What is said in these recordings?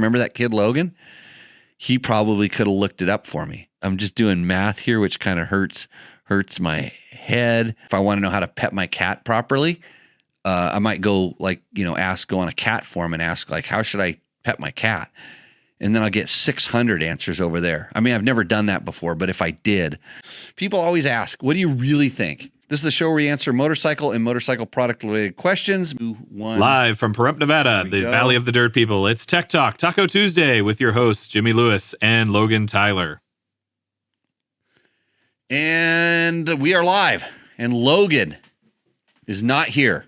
Remember that kid, Logan? He probably could have looked it up for me. I'm just doing math here, which kind of hurts my head. If I want to know how to pet my cat properly, I might go go on a cat forum and ask how should I pet my cat? And then I'll get 600 answers over there. I mean, I've never done that before, but if I did, people always ask, what do you really think? This is the show where we answer motorcycle and motorcycle product related questions. Live from Pahrump, Nevada, the Valley of the Dirt People. It's Tech Talk, Taco Tuesday with your hosts, Jimmy Lewis and Logan Tyler. And we are live, and Logan is not here.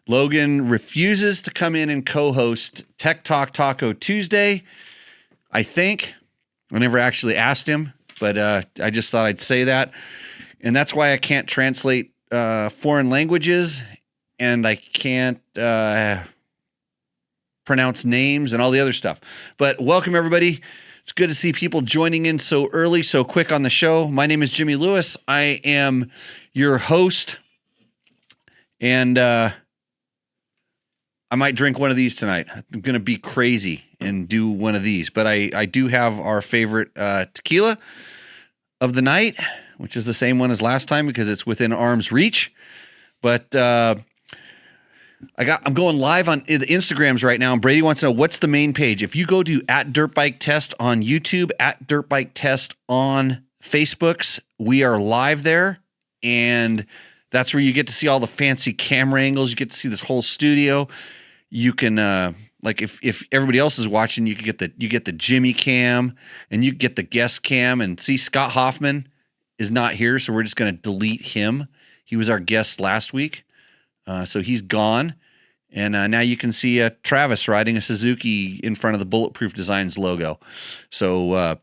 Logan refuses to come in and co-host Tech Talk Taco Tuesday. I think. I never actually asked him, but I just thought I'd say that. And that's why I can't translate foreign languages, and I can't pronounce names and all the other stuff. But welcome, everybody. It's good to see people joining in so early, so quick on the show. My name is Jimmy Lewis. I am your host, and I might drink one of these tonight. I'm going to be crazy and do one of these. But I do have our favorite tequila of the night, which is the same one as last time because it's within arm's reach. But I'm going live on the Instagrams right now, and Brady wants to know what's the main page. If you go to @DirtBikeTest on YouTube, @DirtBikeTest on Facebooks, we are live there, and that's where you get to see all the fancy camera angles. You get to see this whole studio. You can if everybody else is watching, you get the Jimmy cam, and you get the guest cam, and see Scott Hoffman is not here, so we're just going to delete him. He was our guest last week. So he's gone, and now you can see Travis riding a Suzuki in front of the Bulletproof Designs logo. So,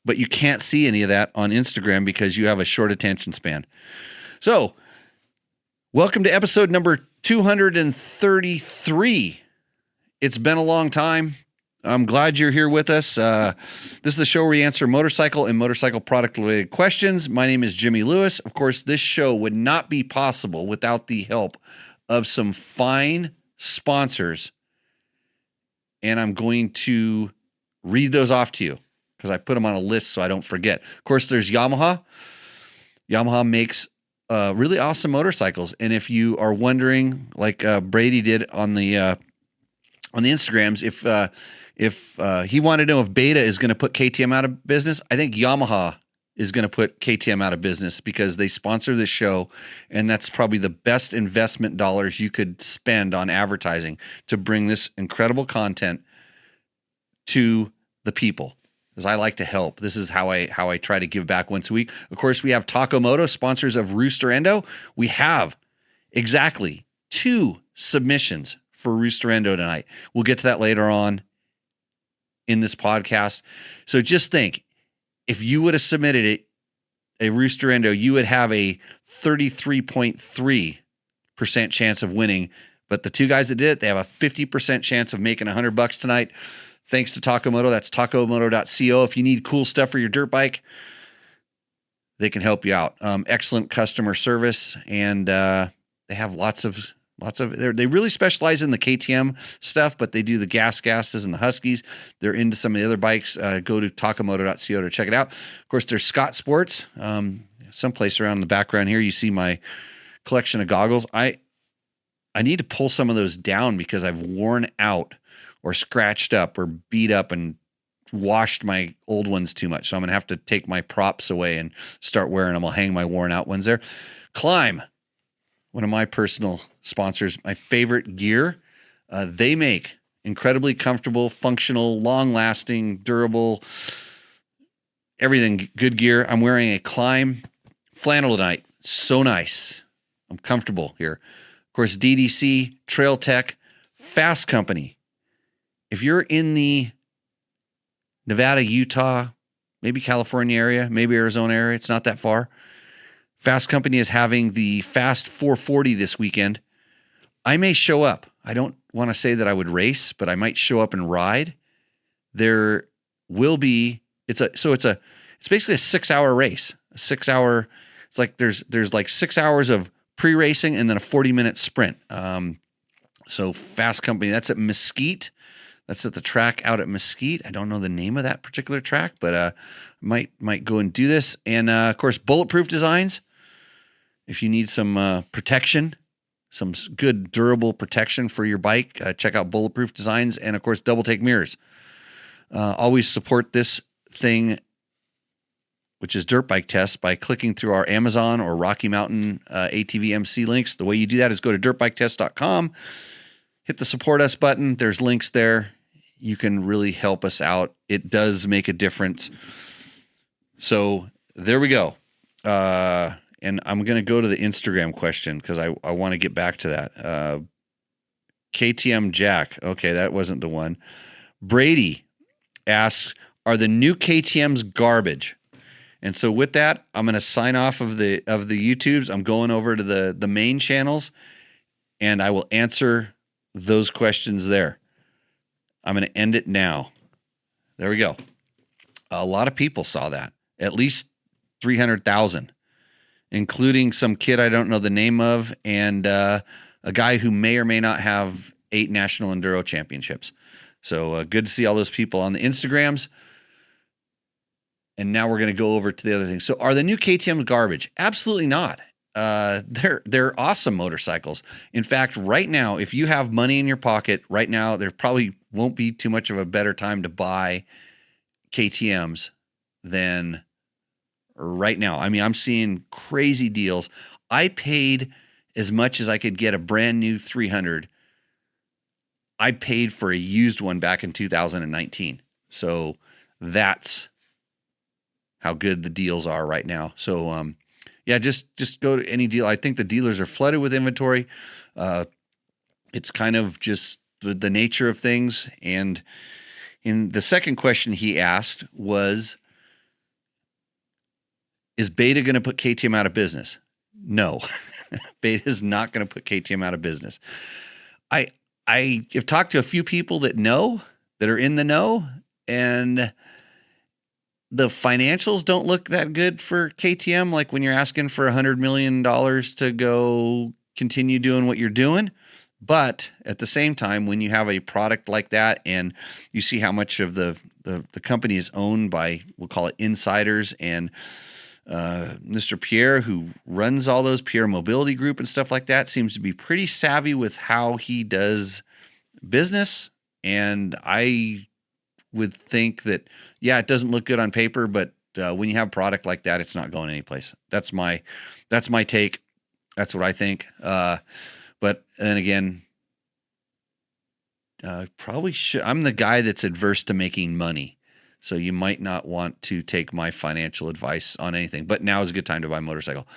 but you can't see any of that on Instagram because you have a short attention span. So, welcome to episode number 233. It's been a long time. I'm glad you're here with us. This is the show where we answer motorcycle and motorcycle product-related questions. My name is Jimmy Lewis. Of course, this show would not be possible without the help of some fine sponsors, and I'm going to read those off to you because I put them on a list so I don't forget. Of course, there's Yamaha. Yamaha makes really awesome motorcycles, and if you are wondering, like Brady did on the Instagrams, if he wanted to know if Beta is going to put KTM out of business, I think Yamaha is going to put KTM out of business because they sponsor this show, and that's probably the best investment dollars you could spend on advertising to bring this incredible content to the people. Because I like to help. This is how I try to give back once a week. Of course, we have Taco Moto, sponsors of Rooster Endo. We have exactly 2 submissions for Rooster Endo tonight. We'll get to that later on in this podcast. So just think, if you would have submitted a Rooster Endo, you would have a 33.3% chance of winning. But the 2 guys that did it, they have a 50% chance of making $100 tonight. Thanks to Taco Moto. That's tacomoto.co. If you need cool stuff for your dirt bike, they can help you out. Excellent customer service, and they have lots of. They really specialize in the KTM stuff, but they do the gases and the Huskies. They're into some of the other bikes. Go to tacomoto.co to check it out. Of course, there's Scott Sports. Someplace around in the background here, you see my collection of goggles. I need to pull some of those down because I've worn out or scratched up or beat up and washed my old ones too much. So I'm going to have to take my props away and start wearing them. I'll hang my worn out ones there. Climb. One of my personal sponsors, my favorite gear. They make incredibly comfortable, functional, long-lasting, durable, everything good gear. I'm wearing a Climb flannel tonight. So nice. I'm comfortable here. Of course, DDC, Trail Tech, Fasst Company. If you're in the Nevada, Utah, maybe California area, maybe Arizona area, it's not that far. Fasst Company is having the Fast 440 this weekend. I may show up. I don't want to say that I would race, but I might show up and ride. There will be it's basically a 6-hour race. A 6-hour. It's like there's like 6 hours of pre-racing and then a 40-minute sprint. So Fasst Company, that's at Mesquite. That's at the track out at Mesquite. I don't know the name of that particular track, but might go and do this. And of course, Bulletproof Designs. If you need some protection, some good durable protection for your bike, check out Bulletproof Designs. And of course, Double Take Mirrors. Always support this thing, which is Dirt Bike Test, by clicking through our Amazon or Rocky Mountain ATVMC links. The way you do that is go to dirtbiketest.com, hit the support us button. There's links there. You can really help us out. It does make a difference. So there we go. And I'm going to go to the Instagram question because I want to get back to that. KTM Jack. Okay, that wasn't the one. Brady asks, are the new KTMs garbage? And so with that, I'm going to sign off of the YouTubes. I'm going over to the main channels, and I will answer those questions there. I'm going to end it now. There we go. A lot of people saw that. At least 300,000, including some kid I don't know the name of, and a guy who may or may not have 8 national enduro championships. So good to see all those people on the Instagrams. And now we're going to go over to the other thing. So are the new KTM garbage? Absolutely not. They're awesome motorcycles. In fact, right now, if you have money in your pocket right now, there probably won't be too much of a better time to buy KTMs than right now. I mean, I'm seeing crazy deals. I paid as much as I could get a brand new 300. I paid for a used one back in 2019. So that's how good the deals are right now. So, yeah, just go to any deal. I think the dealers are flooded with inventory. It's kind of just the nature of things. And in the second question he asked was, is Beta going to put KTM out of business? No, Beta is not going to put KTM out of business. I have talked to a few people that are in the know, and the financials don't look that good for KTM. Like when you're asking for $100 million to go continue doing what you're doing. But at the same time, when you have a product like that and you see how much of the company is owned by, we'll call it insiders, and Mr. Pierre, who runs all those, Pierre Mobility Group and stuff like that, seems to be pretty savvy with how he does business. And I would think that, yeah, it doesn't look good on paper, but when you have a product like that, it's not going anyplace. That's my take. That's what I think. But then again, probably should. I'm the guy that's adverse to making money, so you might not want to take my financial advice on anything. But now is a good time to buy a motorcycle.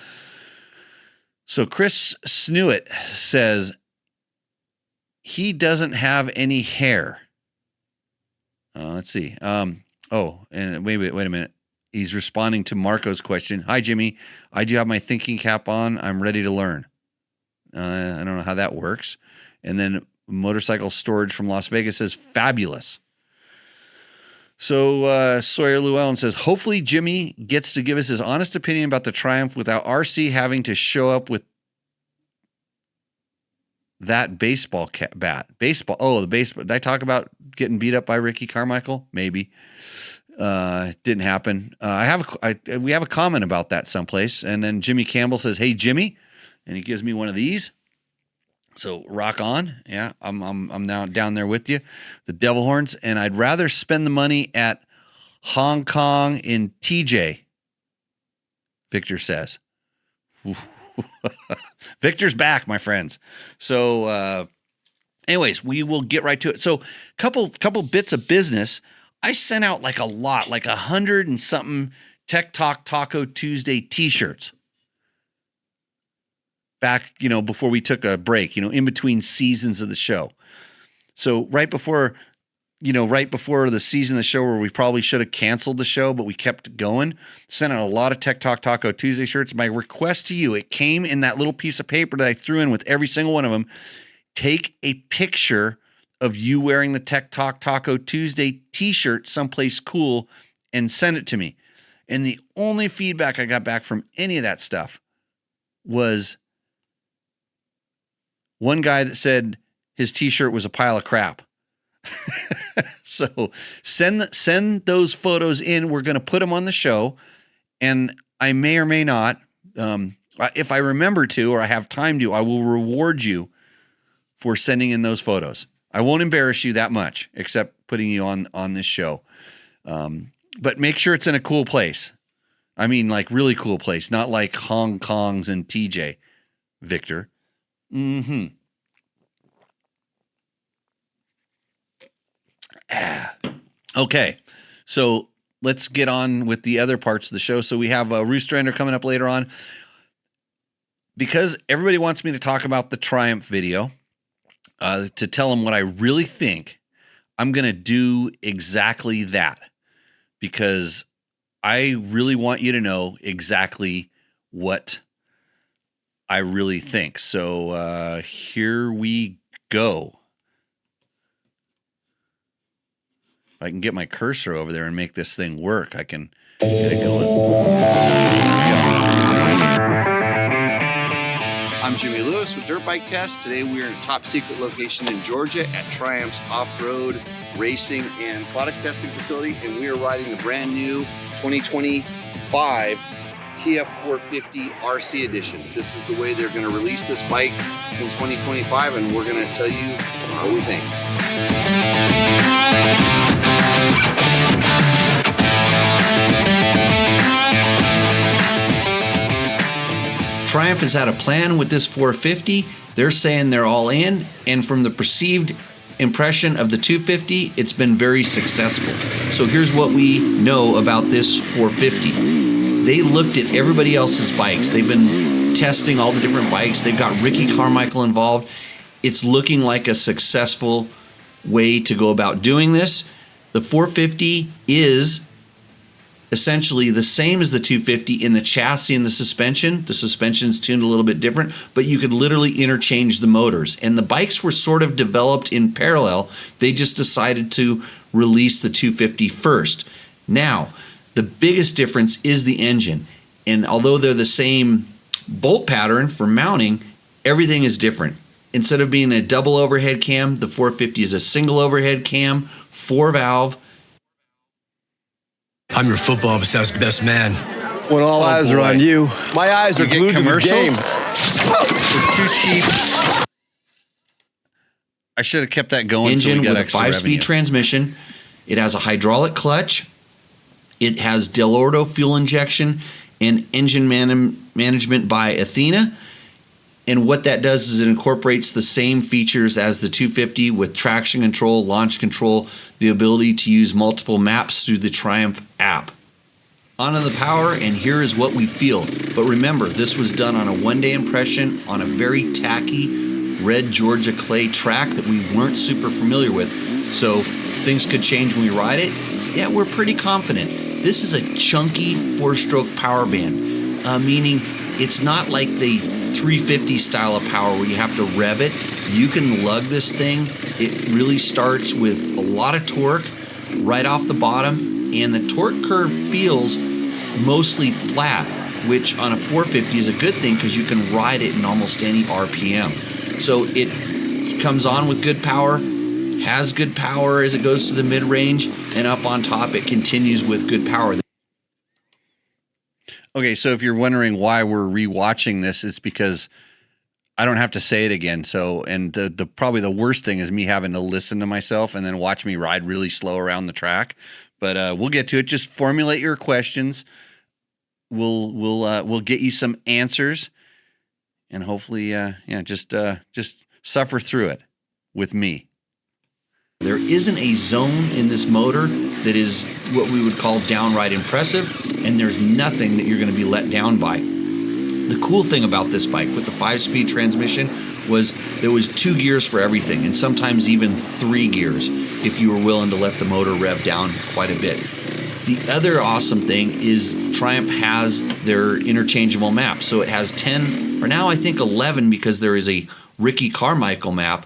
So Chris Snewitt says he doesn't have any hair. Let's see. And wait a minute. He's responding to Marco's question. Hi, Jimmy. I do have my thinking cap on. I'm ready to learn. I don't know how that works. And then Motorcycle Storage from Las Vegas says, fabulous. So Sawyer Llewellyn says, hopefully Jimmy gets to give us his honest opinion about the Triumph without RC having to show up with that baseball bat. Baseball. Oh, the baseball. Did I talk about getting beat up by Ricky Carmichael? Maybe. Didn't happen. We have a comment about that someplace. And then Jimmy Campbell says, hey, Jimmy. And he gives me one of these. So rock on. Yeah, I'm now down there with you. The Devil Horns. And I'd rather spend the money at Hong Kong in TJ, Victor says. Victor's back, my friends. So anyways, we will get right to it. So couple bits of business. I sent out like a lot, like 100 and something Tech Talk Taco Tuesday t-shirts. Back, before we took a break, in between seasons of the show. So right before the season of the show where we probably should have canceled the show, but we kept going, sent out a lot of Tech Talk Taco Tuesday shirts. My request to you, it came in that little piece of paper that I threw in with every single one of them. Take a picture of you wearing the Tech Talk Taco Tuesday t-shirt someplace cool and send it to me. And the only feedback I got back from any of that stuff was one guy that said his t-shirt was a pile of crap. So send those photos in. We're going to put them on the show, and I may or may not, if I remember to or I have time to, I will reward you for sending in those photos. I won't embarrass you that much, except putting you on this show. But make sure it's in a cool place. I mean, like really cool place, not like Hong Kong's and TJ, Victor. Mm-hmm. Okay, so let's get on with the other parts of the show. So we have Roostrander coming up later on. Because everybody wants me to talk about the Triumph video, to tell them what I really think, I'm going to do exactly that. Because I really want you to know exactly what I really think. So here we go. If I can get my cursor over there and make this thing work, I can get it going. I'm Jimmy Lewis with Dirt Bike Test. Today we are in a top secret location in Georgia at Triumph's off-road racing and product testing facility, and we are riding the brand new 2025 TF450 RC Edition. This is the way they're going to release this bike in 2025, and we're going to tell you how we think. Triumph has had a plan with this 450. They're saying they're all in, and from the perceived impression of the 250, it's been very successful. So here's what we know about this 450. They looked at everybody else's bikes. They've been testing all the different bikes. They've got Ricky Carmichael involved. It's looking like a successful way to go about doing this. The 450 is essentially the same as the 250 in the chassis and the suspension. The suspension's tuned a little bit different, but you could literally interchange the motors. And the bikes were sort of developed in parallel. They just decided to release the 250 first. Now, the biggest difference is the engine. And although they're the same bolt pattern for mounting, everything is different. Instead of being a double overhead cam, the 450 is a single overhead cam, 4-valve. I'm your football best man. When all eyes are on you, my eyes are glued to the game. They're too cheap. I should have kept that going. Engine with a 5-speed transmission. It has a hydraulic clutch. It has Del Ordo fuel injection and engine management by Athena. And what that does is it incorporates the same features as the 250 with traction control, launch control, the ability to use multiple maps through the Triumph app. On to the power, and here is what we feel. But remember, this was done on a one-day impression on a very tacky red Georgia clay track that we weren't super familiar with. So things could change when we ride it. Yeah, we're pretty confident. This is a chunky 4-stroke power band, meaning it's not like the 350 style of power where you have to rev it. You can lug this thing. It really starts with a lot of torque right off the bottom, and the torque curve feels mostly flat, which on a 450 is a good thing because you can ride it in almost any RPM. So it comes on with good power, has good power as it goes to the mid-range, and up on top it continues with good power. Okay, so if you're wondering why we're rewatching this, it's because I don't have to say it again. So, and the probably the worst thing is me having to listen to myself and then watch me ride really slow around the track. But we'll get to it. Just formulate your questions. We'll get you some answers, and hopefully, just suffer through it with me. There isn't a zone in this motor that is what we would call downright impressive, and there's nothing that you're going to be let down by. The cool thing about this bike with the 5-speed transmission was there was 2 gears for everything, and sometimes even 3 gears if you were willing to let the motor rev down quite a bit. The other awesome thing is Triumph has their interchangeable map. So it has 10, or now I think 11, because there is a Ricky Carmichael map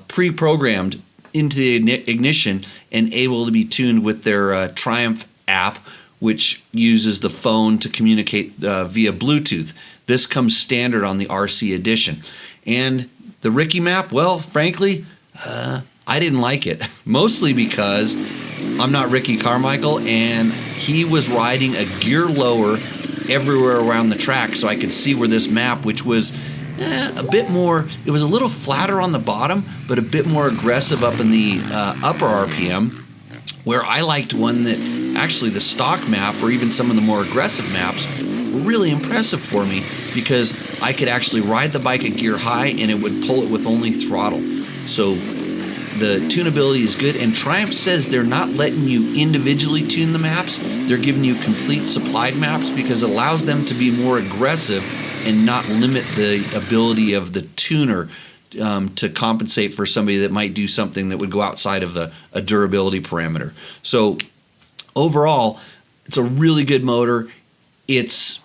pre-programmed into the ignition and able to be tuned with their Triumph app, which uses the phone to communicate via Bluetooth. This comes standard on the RC Edition. And the Ricky map, well, frankly, I didn't like it, mostly because I'm not Ricky Carmichael, and he was riding a gear lower everywhere around the track, so I could see where this map, which was a bit more, it was a little flatter on the bottom, but a bit more aggressive up in the upper RPM, where I liked one that actually the stock map, or even some of the more aggressive maps, were really impressive for me, because I could actually ride the bike at gear high and it would pull it with only throttle. So the tunability is good, and Triumph says they're not letting you individually tune the maps. They're giving you complete supplied maps because it allows them to be more aggressive and not limit the ability of the tuner to compensate for somebody that might do something that would go outside of a durability parameter. So overall, it's a really good motor. It's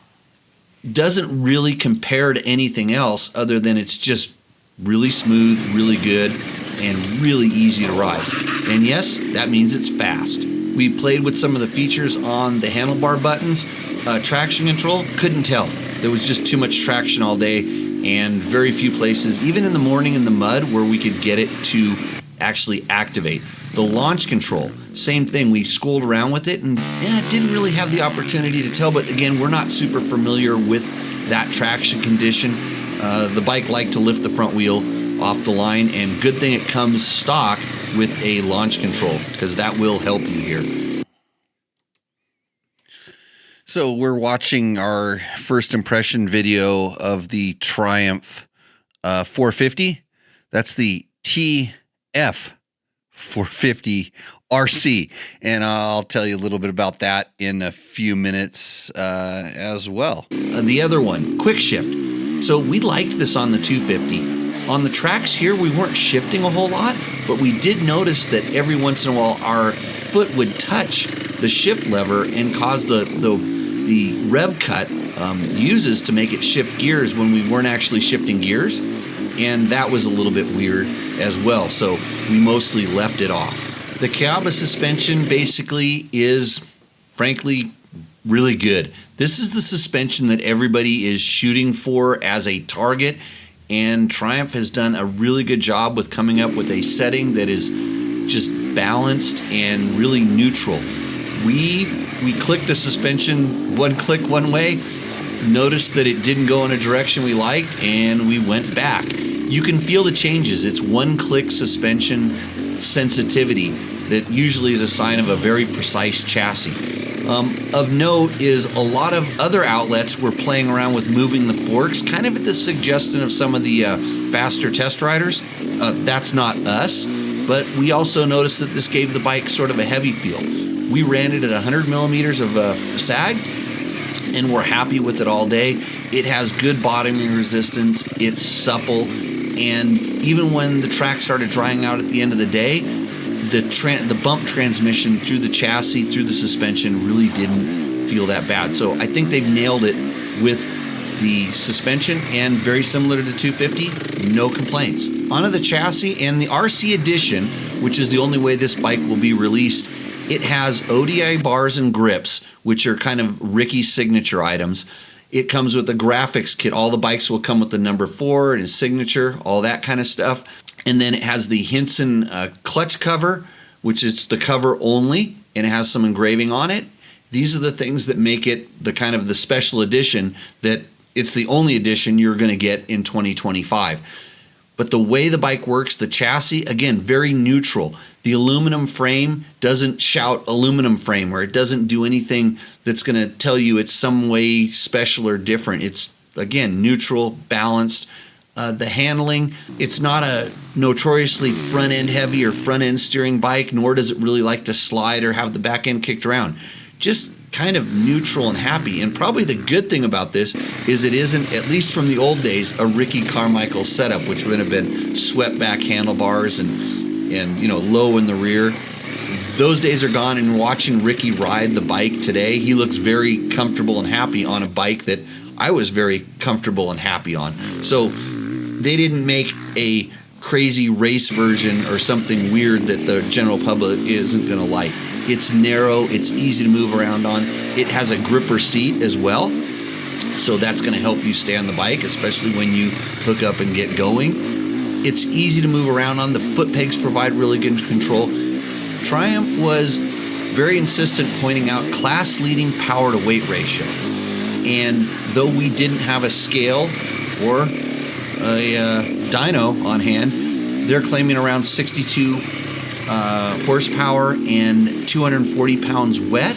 doesn't really compare to anything else other than it's just really smooth, really good, and really easy to ride. And yes, that means it's fast. We played with some of the features on the handlebar buttons. Traction control, couldn't tell. There was just too much traction all day and very few places, even in the morning in the mud, where we could get it to actually activate. The launch control, same thing. We schooled around with it and didn't really have the opportunity to tell, but again, we're not super familiar with that traction condition. The bike liked to lift the front wheel off the line, and good thing it comes stock with a launch control, because that will help you here. So we're watching our first impression video of the Triumph 450. That's the TF 450 RC, and I'll tell you a little bit about that in a few minutes as well. The other one, quick shift. So we liked this on the 250. On the tracks here, we weren't shifting a whole lot, but we did notice that every once in a while our foot would touch the shift lever and cause the rev cut uses to make it shift gears when we weren't actually shifting gears, and that was a little bit weird as well, so we mostly left it off. The Kayaba suspension basically is, frankly, really good. This is the suspension that everybody is shooting for as a target, and Triumph has done a really good job with coming up with a setting that is just balanced and really neutral. We clicked the suspension one click one way, noticed that it didn't go in a direction we liked, and we went back. You can feel the changes. It's one click suspension sensitivity that usually is a sign of a very precise chassis. Of note is a lot of other outlets were playing around with moving the forks, kind of at the suggestion of some of the faster test riders. That's not us, but we also noticed that this gave the bike sort of a heavy feel. We ran it at 100 millimeters of sag, and we're happy with it all day. It has good bottoming resistance, it's supple, and even when the track started drying out at the end of the day, the bump transmission through the chassis, through the suspension, really didn't feel that bad. So I think they've nailed it with the suspension, and very similar to the 250, no complaints. Onto the chassis and the RC Edition, which is the only way this bike will be released. It has ODI bars and grips, which are kind of Ricky's signature items. It comes with a graphics kit. All the bikes will come with the number 4 and his signature, all that kind of stuff. And then it has the Hinson clutch cover, which is the cover only, and it has some engraving on it. These are the things that make it the kind of the special edition, that it's the only edition you're going to get in 2025. But the way the bike works, the chassis, again, very neutral. The aluminum frame doesn't shout aluminum frame, or it doesn't do anything that's going to tell you it's some way special or different. It's, again, neutral, balanced. The handling, it's not a notoriously front-end heavy or front-end steering bike, nor does it really like to slide or have the back end kicked around. Just kind of neutral and happy. And probably the good thing about this is it isn't, at least from the old days, a Ricky Carmichael setup, which would have been swept back handlebars and low in the rear. Those days are gone, and watching Ricky ride the bike today, he looks very comfortable and happy on a bike that I was very comfortable and happy on. So they didn't make a crazy race version or something weird that the general public isn't going to like. It's narrow, it's easy to move around on. It has a gripper seat as well, so that's going to help you stay on the bike, especially when you hook up and get going. It's easy to move around on. The foot pegs provide really good control. Triumph was very insistent, pointing out class-leading power to weight ratio. And though we didn't have a scale or a dyno on hand, they're claiming around 62 horsepower and 240 pounds wet.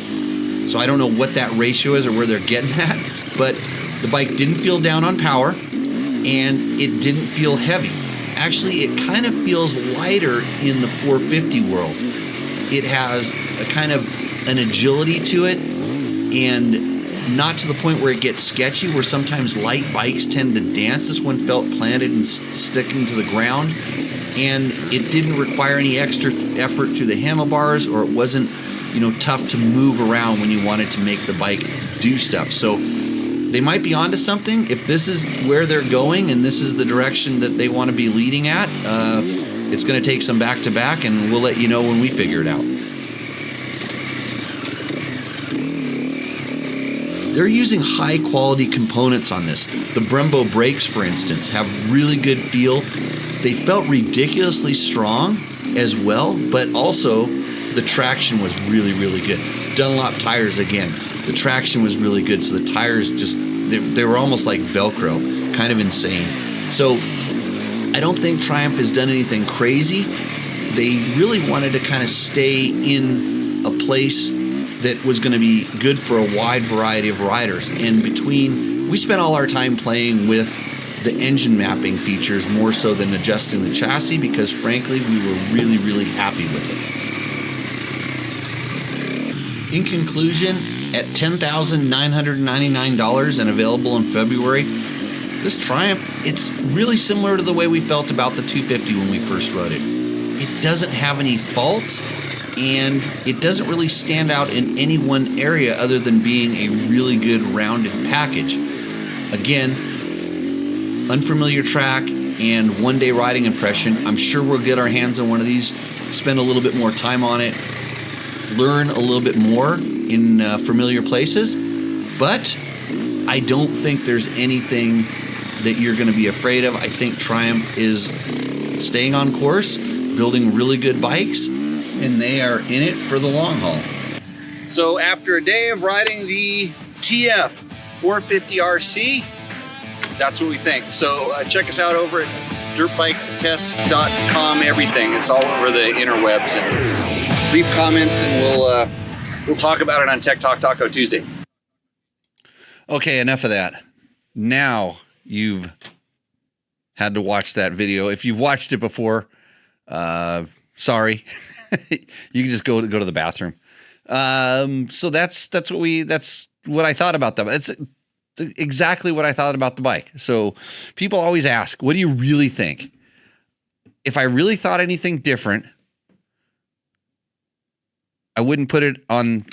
So I don't know what that ratio is or where they're getting at, but the bike didn't feel down on power and it didn't feel heavy. Actually, it kind of feels lighter in the 450 world. It has a kind of an agility to it, and not to the point where it gets sketchy, where sometimes light bikes tend to dance. This one felt planted and sticking to the ground, and it didn't require any extra effort through the handlebars, or it wasn't, tough to move around when you wanted to make the bike do stuff. So they might be onto something. If this is where they're going and this is the direction that they want to be leading at, it's going to take some back-to-back, and we'll let you know when we figure it out. They're using high-quality components on this. The Brembo brakes, for instance, have really good feel. They felt ridiculously strong as well, but also the traction was really, really good. Dunlop tires, again, the traction was really good, so the tires they were almost like Velcro, kind of insane. So I don't think Triumph has done anything crazy. They really wanted to kind of stay in a place that was going to be good for a wide variety of riders. And we spent all our time playing with the engine mapping features more so than adjusting the chassis, because frankly, we were really, really happy with it. In conclusion, at $10,999 and available in February, this Triumph, it's really similar to the way we felt about the 250 when we first rode it. It doesn't have any faults, and it doesn't really stand out in any one area other than being a really good rounded package. Again, unfamiliar track and one-day riding impression. I'm sure we'll get our hands on one of these, spend a little bit more time on it, learn a little bit more in familiar places, but I don't think there's anything that you're going to be afraid of. I think Triumph is staying on course, building really good bikes, and they are in it for the long haul. So after a day of riding the TF 450 RC, that's what we think. So check us out over at dirtbiketest.com, everything. It's all over the interwebs, and leave comments, and we'll talk about it on Tech Talk Taco Tuesday. Okay, enough of that. Now you've had to watch that video. If you've watched it before, sorry. You can just go to the bathroom. So that's what I thought about them. It's exactly what I thought about the bike. So people always ask, what do you really think? If I really thought anything different, I wouldn't put it on.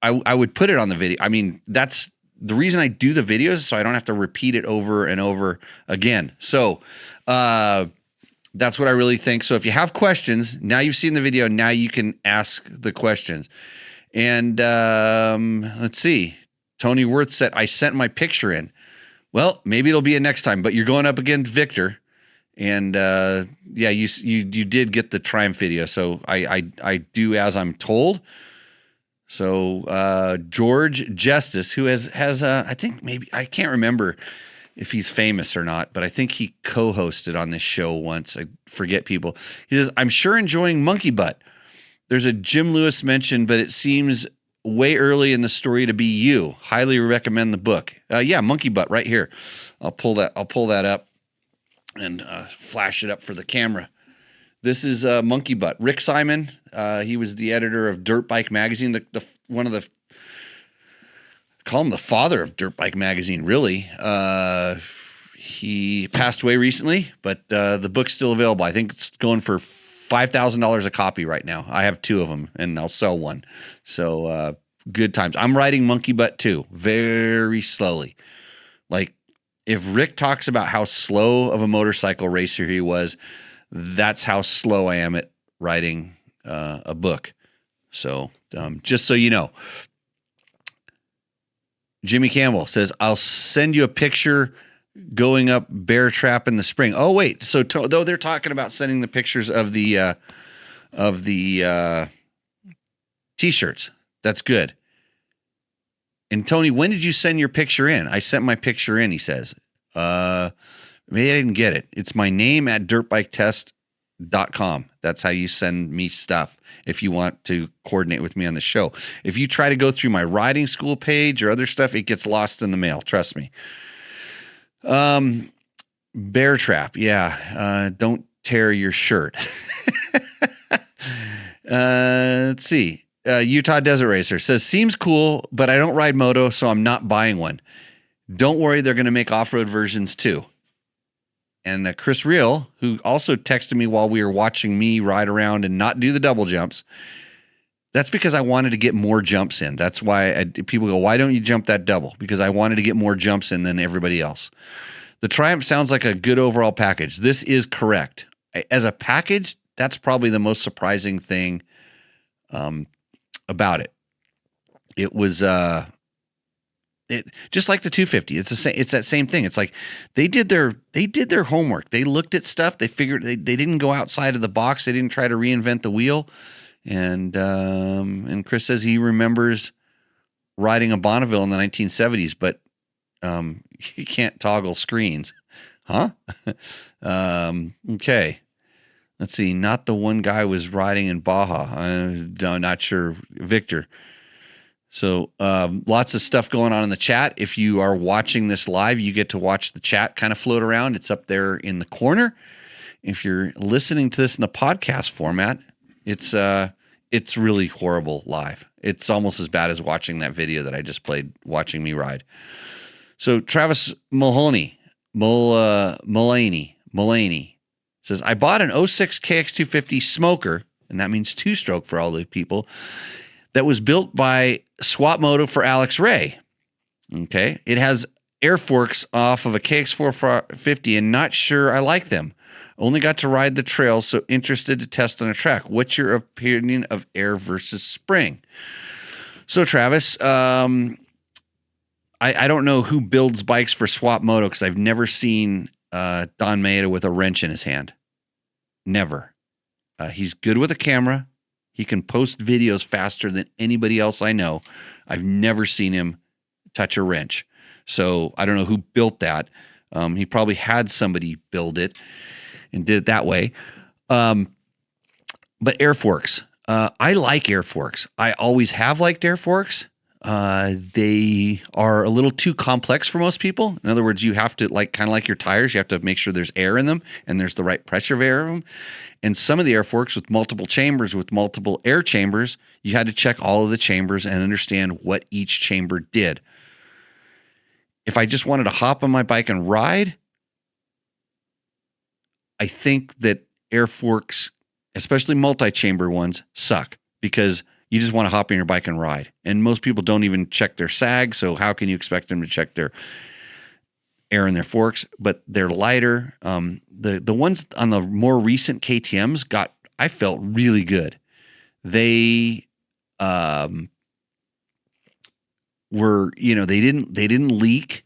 I would put it on the video. I mean, that's the reason I do the videos, so I don't have to repeat it over and over again. So that's what I really think. So if you have questions, now you've seen the video, now you can ask the questions. And let's see. Tony Worth said, I sent my picture in. Well, maybe it'll be a next time, but you're going up against Victor. And yeah, you did get the Triumph video. So I do as I'm told. So George Justice, who has I think maybe, I can't remember if he's famous or not, but I think he co-hosted on this show once. I forget people. He says, I'm sure enjoying Monkey Butt. There's a Jim Lewis mention, but it seems way early in the story to be you. Highly recommend the book. Yeah, Monkey Butt right here. I'll pull that up and flash it up for the camera. This is Monkey Butt. Rick Simon, he was the editor of Dirt Bike Magazine, call him the father of Dirt Bike Magazine, really. He passed away recently, but the book's still available. I think it's going for $5,000 a copy right now. I have 2 of them, and I'll sell one. So good times. I'm riding Monkey Butt too, very slowly. Like, if Rick talks about how slow of a motorcycle racer he was, that's how slow I am at writing a book. So just so you know. Jimmy Campbell says, I'll send you a picture going up bear trap in the spring. Oh wait, so though they're talking about sending the pictures of the t-shirts. That's good. And Tony, when did you send your picture in? I sent my picture in, he says. Maybe I didn't get it. It's my name at dirtbiketest.com. That's how you send me stuff if you want to coordinate with me on the show. If you try to go through my riding school page or other stuff, it gets lost in the mail. Trust me. Bear trap. Yeah. Don't tear your shirt. Let's see. Utah Desert Racer says, seems cool, but I don't ride moto, so I'm not buying one. Don't worry, they're going to make off-road versions too. And Chris Reel, who also texted me while we were watching me ride around and not do the double jumps, that's because I wanted to get more jumps in. That's why people go, why don't you jump that double? Because I wanted to get more jumps in than everybody else. The Triumph sounds like a good overall package. This is correct. As a package, that's probably the most surprising thing about it. It was just like the 250. It's the same. It's that same thing. It's like they did their homework. They looked at stuff. They figured they didn't go outside of the box. They didn't try to reinvent the wheel. And Chris says he remembers riding a Bonneville in the 1970s, but you can't toggle screens, huh? Okay. Let's see. Not the one guy was riding in Baja. I'm not sure. Victor. So lots of stuff going on in the chat. If you are watching this live, you get to watch the chat kind of float around. It's up there in the corner. If you're listening to this in the podcast format, it's really horrible live. It's almost as bad as watching that video that I just played, watching me ride. So Travis Mullaney says, I bought an 06 KX250 smoker, and that means two-stroke for all the people, that was built by Swap Moto for Alex Ray. Okay. It has air forks off of a KX450 and not sure I like them. Only got to ride the trails, so interested to test on a track. What's your opinion of air versus spring? So Travis, I don't know who builds bikes for Swap Moto because I've never seen Don Maeda with a wrench in his hand. Never. He's good with a camera. He can post videos faster than anybody else I know. I've never seen him touch a wrench. So I don't know who built that. He probably had somebody build it and did it that way. But air forks. I like air forks. I always have liked air forks. They are a little too complex for most people. In other words, you have to kind of like your tires, you have to make sure there's air in them and there's the right pressure of air in them. And some of the air forks with multiple chambers, with multiple air chambers, you had to check all of the chambers and understand what each chamber did. If I just wanted to hop on my bike and ride, I think that air forks, especially multi-chamber ones, suck because you just want to hop on your bike and ride. And most people don't even check their sag, so how can you expect them to check their air in their forks? But they're lighter. The ones on the more recent KTMs I felt really good. They were, they didn't leak.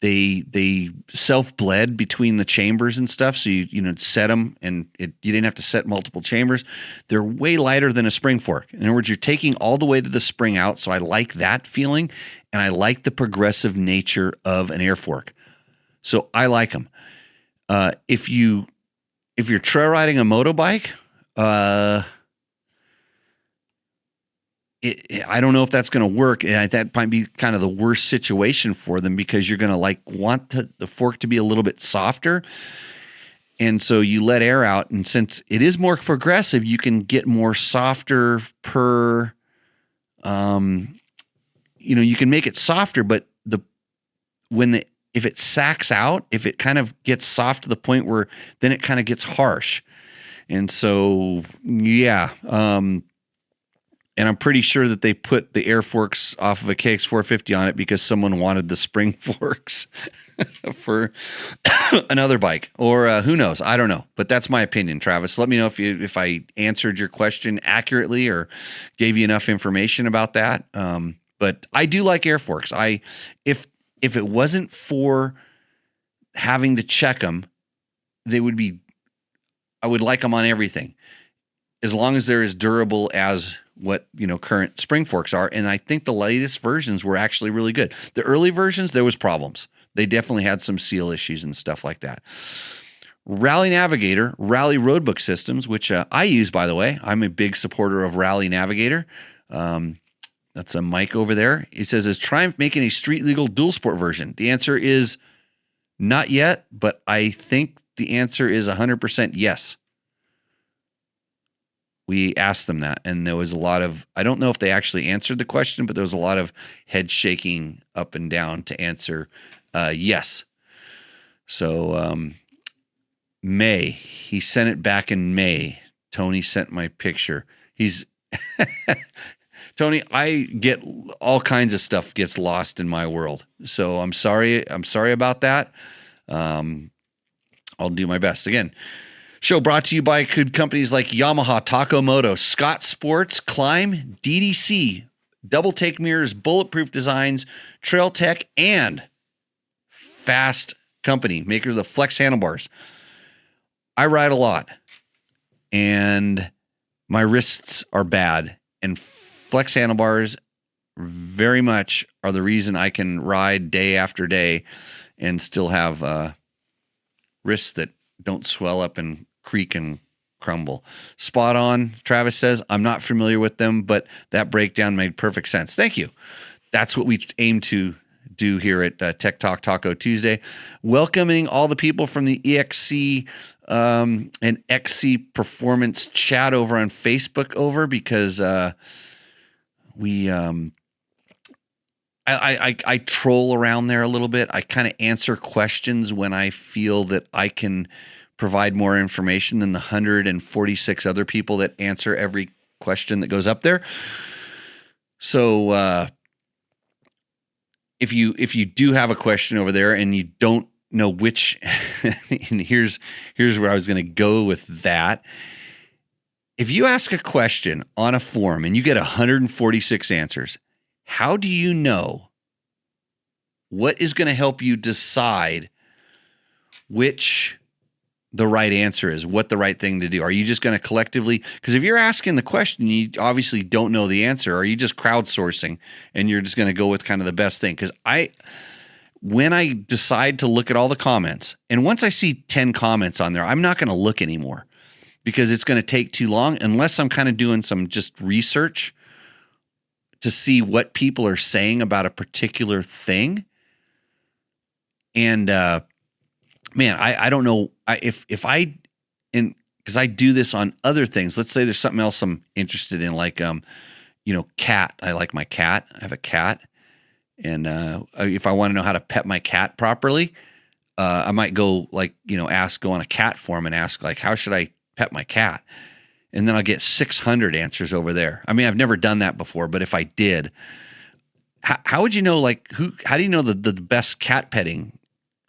They self-bled between the chambers and stuff. So you set them and you didn't have to set multiple chambers. They're way lighter than a spring fork. In other words, you're taking all the way to the spring out. So I like that feeling and I like the progressive nature of an air fork. So I like them. If you're trail riding a motorbike, I don't know if that's going to work. That might be kind of the worst situation for them because you're going to want the fork to be a little bit softer. And so you let air out. And since it is more progressive, you can get more softer per, you can make it softer, but if it sacks out, if it kind of gets soft to the point where then it kind of gets harsh. And so, yeah, and I'm pretty sure that they put the air forks off of a KX450 on it because someone wanted the spring forks for another bike. Or who knows? I don't know. But that's my opinion, Travis. Let me know if I answered your question accurately or gave you enough information about that. But I do like air forks. If it wasn't for having to check them, I would like them on everything, as long as they're as durable as what, current spring forks are. And I think the latest versions were actually really good. The early versions, there was problems. They definitely had some seal issues and stuff like that. Rally Navigator, Rally Roadbook Systems, which I use, by the way. I'm a big supporter of Rally Navigator. That's a mic over there. He says, is Triumph making a street legal dual sport version? The answer is not yet, but I think the answer is 100% yes. We asked them that, and there was a lot of, I don't know if they actually answered the question, but there was a lot of head shaking up and down to answer yes. So May, he sent it back in May. Tony sent my picture. He's Tony, I get all kinds of stuff gets lost in my world. So I'm sorry about that. I'll do my best. Again, show brought to you by good companies like Yamaha, Taco Moto, Scott Sports, Climb, DDC, Double Take Mirrors, Bulletproof Designs, Trail Tech, and Fasst Company, makers of the Flex handlebars. I ride a lot, and my wrists are bad, and Flex handlebars very much are the reason I can ride day after day and still have wrists that don't swell up and creak and crumble. Spot on. Travis says, I'm not familiar with them, but that breakdown made perfect sense. Thank you. That's what we aim to do here at Tech Talk Taco Tuesday. Welcoming all the people from the EXC and XC Performance chat over on Facebook over, because I troll around there a little bit. I kind of answer questions when I feel that I can provide more information than the 146 other people that answer every question that goes up there. So if you do have a question over there and you don't know which, and here's where I was going to go with that. If you ask a question on a forum and you get 146 answers, how do you know what is going to help you decide which the right answer is, what the right thing to do? Are you just going to collectively, because if you're asking the question, you obviously don't know the answer. Are you just crowdsourcing and you're just going to go with kind of the best thing? Because when I decide to look at all the comments, and once I see 10 comments on there, I'm not going to look anymore, because it's going to take too long unless I'm kind of doing some just research to see what people are saying about a particular thing. And man, I don't know if I, and because I do this on other things. Let's say there's something else I'm interested in, like cat. I like my cat. I have a cat, and if I want to know how to pet my cat properly, I might go go on a cat forum and ask, like, how should I pet my cat? And then I'll get 600 answers over there. I mean, I've never done that before, but if I did, how would you know, how do you know the best cat petting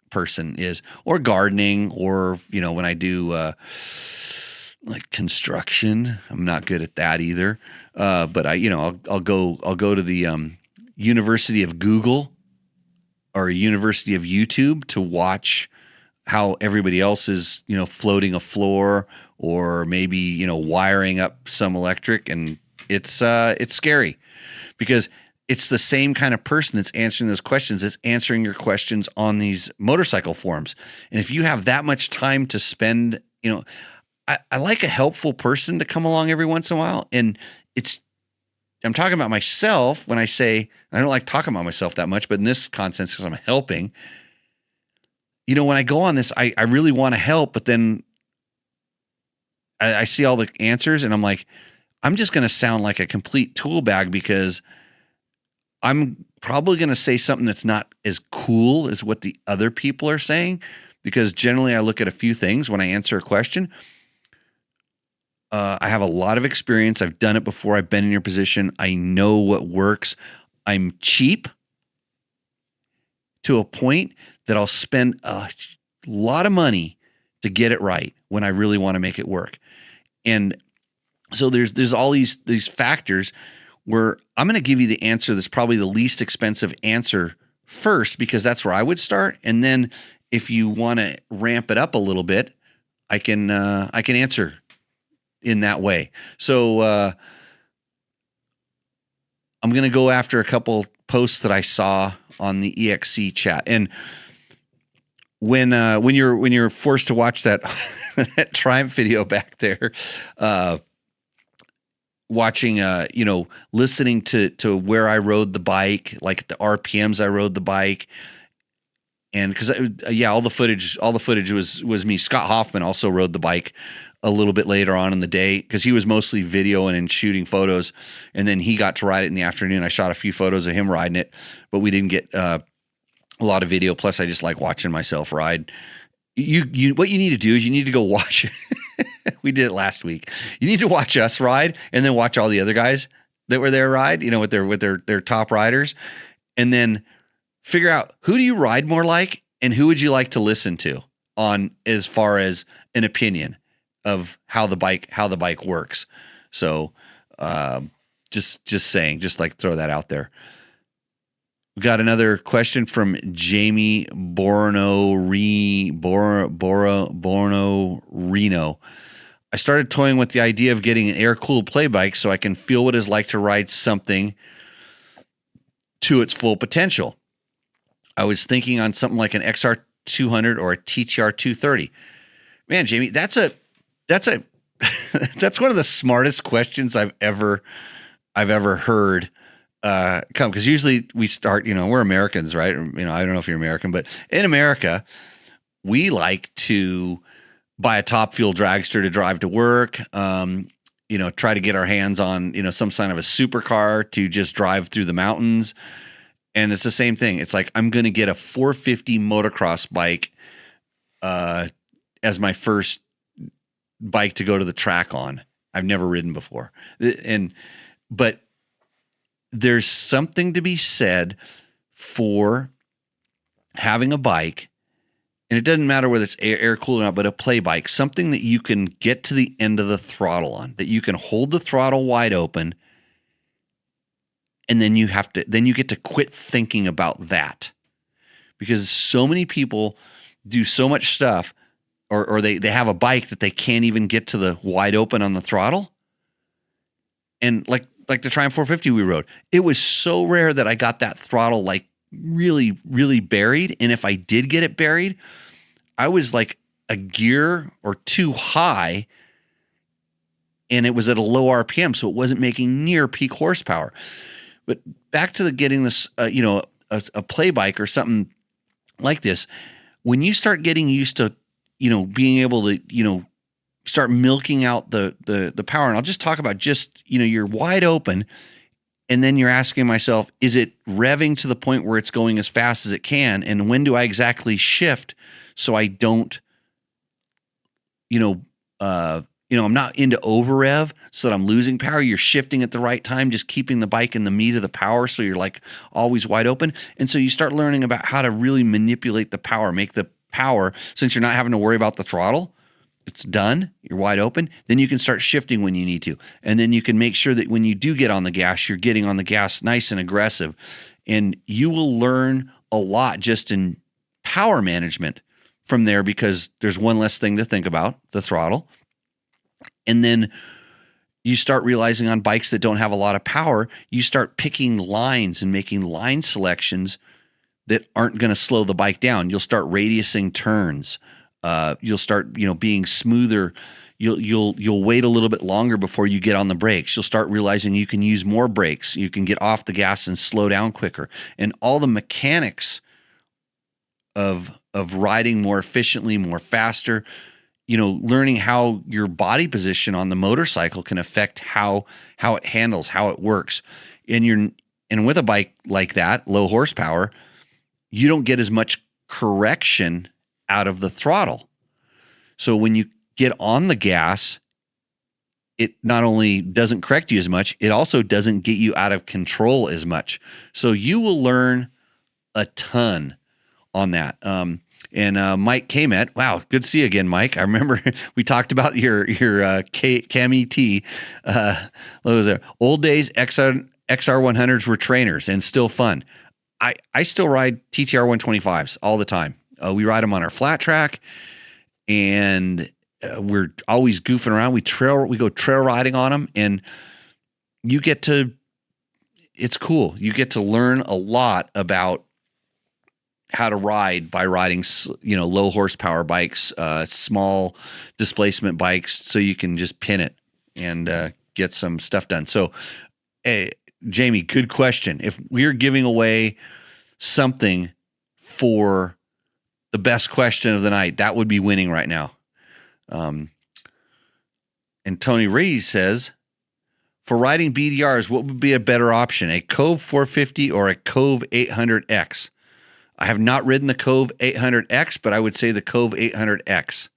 person is, or gardening, or, when I do construction, I'm not good at that either. But I'll go to the University of Google or University of YouTube to watch how everybody else is, floating a floor, or maybe, wiring up some electric. And it's scary, because it's the same kind of person that's answering those questions that's answering your questions on these motorcycle forums. And if you have that much time to spend, I like a helpful person to come along every once in a while. And I'm talking about myself when I say, I don't like talking about myself that much, but in this context, because I'm helping, when I go on this, I really want to help, but then I see all the answers and I'm like, I'm just going to sound like a complete tool bag, because I'm probably going to say something that's not as cool as what the other people are saying, because generally I look at a few things when I answer a question. I have a lot of experience. I've done it before. I've been in your position. I know what works. I'm cheap to a point that I'll spend a lot of money to get it right when I really want to make it work. And so there's all these factors where I'm going to give you the answer that's probably the least expensive answer first, because that's where I would start. And then if you want to ramp it up a little bit, I can answer in that way. So I'm going to go after a couple posts that I saw on the EXC chat. And when you're forced to watch that that Triumph video back there, watching listening to where I rode the bike, like the RPMs I rode the bike, and because all the footage was me. Scott Hoffman also rode the bike a little bit later on in the day because he was mostly videoing and shooting photos, and then he got to ride it in the afternoon. I shot a few photos of him riding it, but we didn't get a lot of video. Plus, I just like watching myself ride. What you need to do is you need to go watch. We did it last week. You need to watch us ride, and then watch all the other guys that were there ride. With their top riders, and then figure out who do you ride more like, and who would you like to listen to on as far as an opinion of how the bike works. So, just saying, just like throw that out there. We got another question from Jamie Borno Reno. I started toying with the idea of getting an air-cooled play bike so I can feel what it's like to ride something to its full potential. I was thinking on something like an XR 200 or a TTR 230. Man, Jamie, that's that's one of the smartest questions I've ever heard come, because usually we start, we're Americans, right? I don't know if you're American, but in America, we like to buy a top fuel dragster to drive to work. Try to get our hands on, some sign of a supercar to just drive through the mountains. And it's the same thing. It's like, I'm going to get a 450 motocross bike as my first bike to go to the track on. I've never ridden before. But there's something to be said for having a bike, and it doesn't matter whether it's air cooled or not, but a play bike, something that you can get to the end of the throttle on, that you can hold the throttle wide open, and then you get to quit thinking about that, because so many people do so much stuff, or they have a bike that they can't even get to the wide open on the throttle. And like the Triumph 450 we rode, it was so rare that I got that throttle like really, really buried. And if I did get it buried, I was like a gear or two high, and it was at a low RPM, so it wasn't making near peak horsepower. But back to getting this, a play bike or something like this, when you start getting used to, being able to, start milking out the power, and I'll just talk about you're wide open, and then you're asking myself, is it revving to the point where it's going as fast as it can, and when do I exactly shift so I don't, I'm not into over rev so that I'm losing power. You're shifting at the right time, just keeping the bike in the meat of the power, so you're like always wide open. And so you start learning about how to really manipulate the power, make the power, since you're not having to worry about the throttle, it's done, you're wide open, then you can start shifting when you need to. And then you can make sure that when you do get on the gas, you're getting on the gas nice and aggressive. And you will learn a lot just in power management from there, because there's one less thing to think about, the throttle. And then you start realizing on bikes that don't have a lot of power, you start picking lines and making line selections that aren't going to slow the bike down. You'll start radiusing turns. You'll start, being smoother. You'll wait a little bit longer before you get on the brakes. You'll start realizing you can use more brakes. You can get off the gas and slow down quicker. And all the mechanics of riding more efficiently, more faster, learning how your body position on the motorcycle can affect how it handles, how it works. And with a bike like that, low horsepower, you don't get as much correction out of the throttle. So when you get on the gas, it not only doesn't correct you as much, it also doesn't get you out of control as much. So you will learn a ton on that. And Mike Kamet, wow, good to see you again, Mike. I remember we talked about your Cami T. What was there? Old days XR 100s were trainers and still fun. I still ride TTR 125s all the time. We ride them on our flat track, and we're always goofing around. We go trail riding on them, and it's cool. You get to learn a lot about how to ride by riding, low horsepower bikes, small displacement bikes, so you can just pin it and get some stuff done. So, Jamie, good question. If we're giving away something for the best question of the night, that would be winning right now. And Tony Rees says, for riding BDRs, what would be a better option, a Cove 450 or a Cove 800X? I have not ridden the Cove 800X, but I would say the Cove 800X,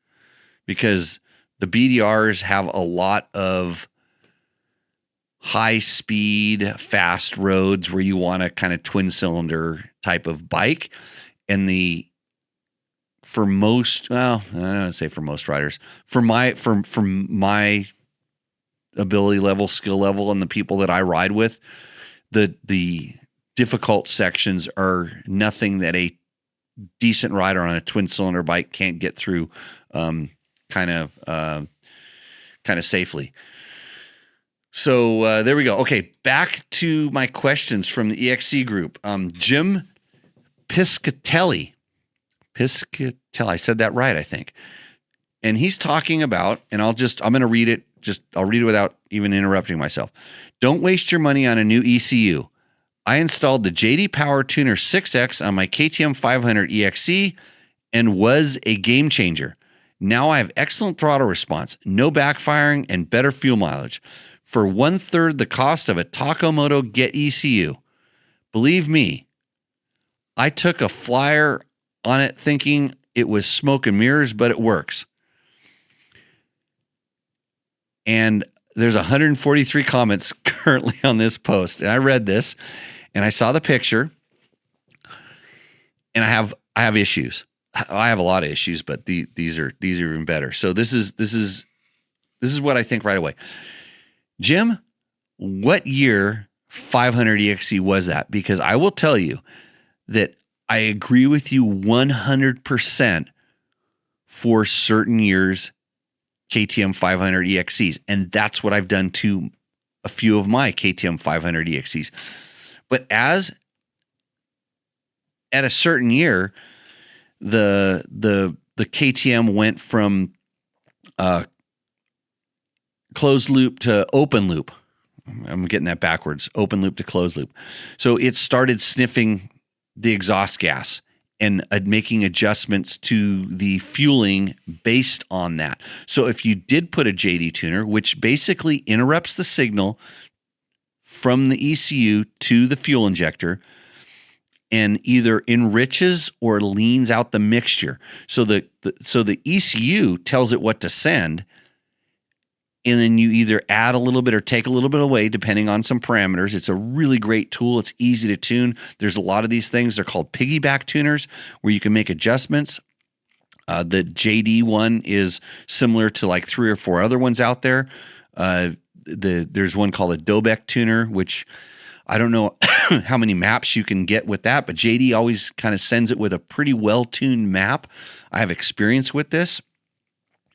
because the BDRs have a lot of high speed, fast roads where you want a kind of twin cylinder type of bike. And for most, well, I don't want to say for most riders, for my ability level, skill level, and the people that I ride with, the difficult sections are nothing that a decent rider on a twin cylinder bike can't get through kind of safely. So there we go. Okay, back to my questions from the EXC group. Jim Piscatelli, I said that right, I think. And he's talking about, and I'm going to read it. I'll read it without even interrupting myself. Don't waste your money on a new ECU. I installed the JD Power Tuner 6X on my KTM 500 EXC and was a game changer. Now I have excellent throttle response, no backfiring, and better fuel mileage for 1/3 the cost of a Taco Moto Get ECU. Believe me, I took a flyer on it thinking it was smoke and mirrors, but it works. And there's 143 comments currently on this post. And I read this and I saw the picture, and I have issues. I have a lot of issues, but these are even better. So this is what I think right away. Jim, what year 500 EXC was that? Because I will tell you that I agree with you 100% for certain years KTM 500 EXCs. And that's what I've done to a few of my KTM 500 EXCs. But at a certain year, the KTM went from closed loop to open loop. I'm getting that backwards. Open loop to closed loop. So it started sniffing the exhaust gas and making adjustments to the fueling based on that. So if you did put a JD tuner, which basically interrupts the signal from the ECU to the fuel injector and either enriches or leans out the mixture. So the ECU tells it what to send, and then you either add a little bit or take a little bit away depending on some parameters. It's a really great tool. It's easy to tune. There's a lot of these things. They're called piggyback tuners where you can make adjustments. The JD one is similar to like 3 or 4 other ones out there. There's one called a Dobek tuner, which I don't know how many maps you can get with that, but JD always kind of sends it with a pretty well-tuned map. I have experience with this.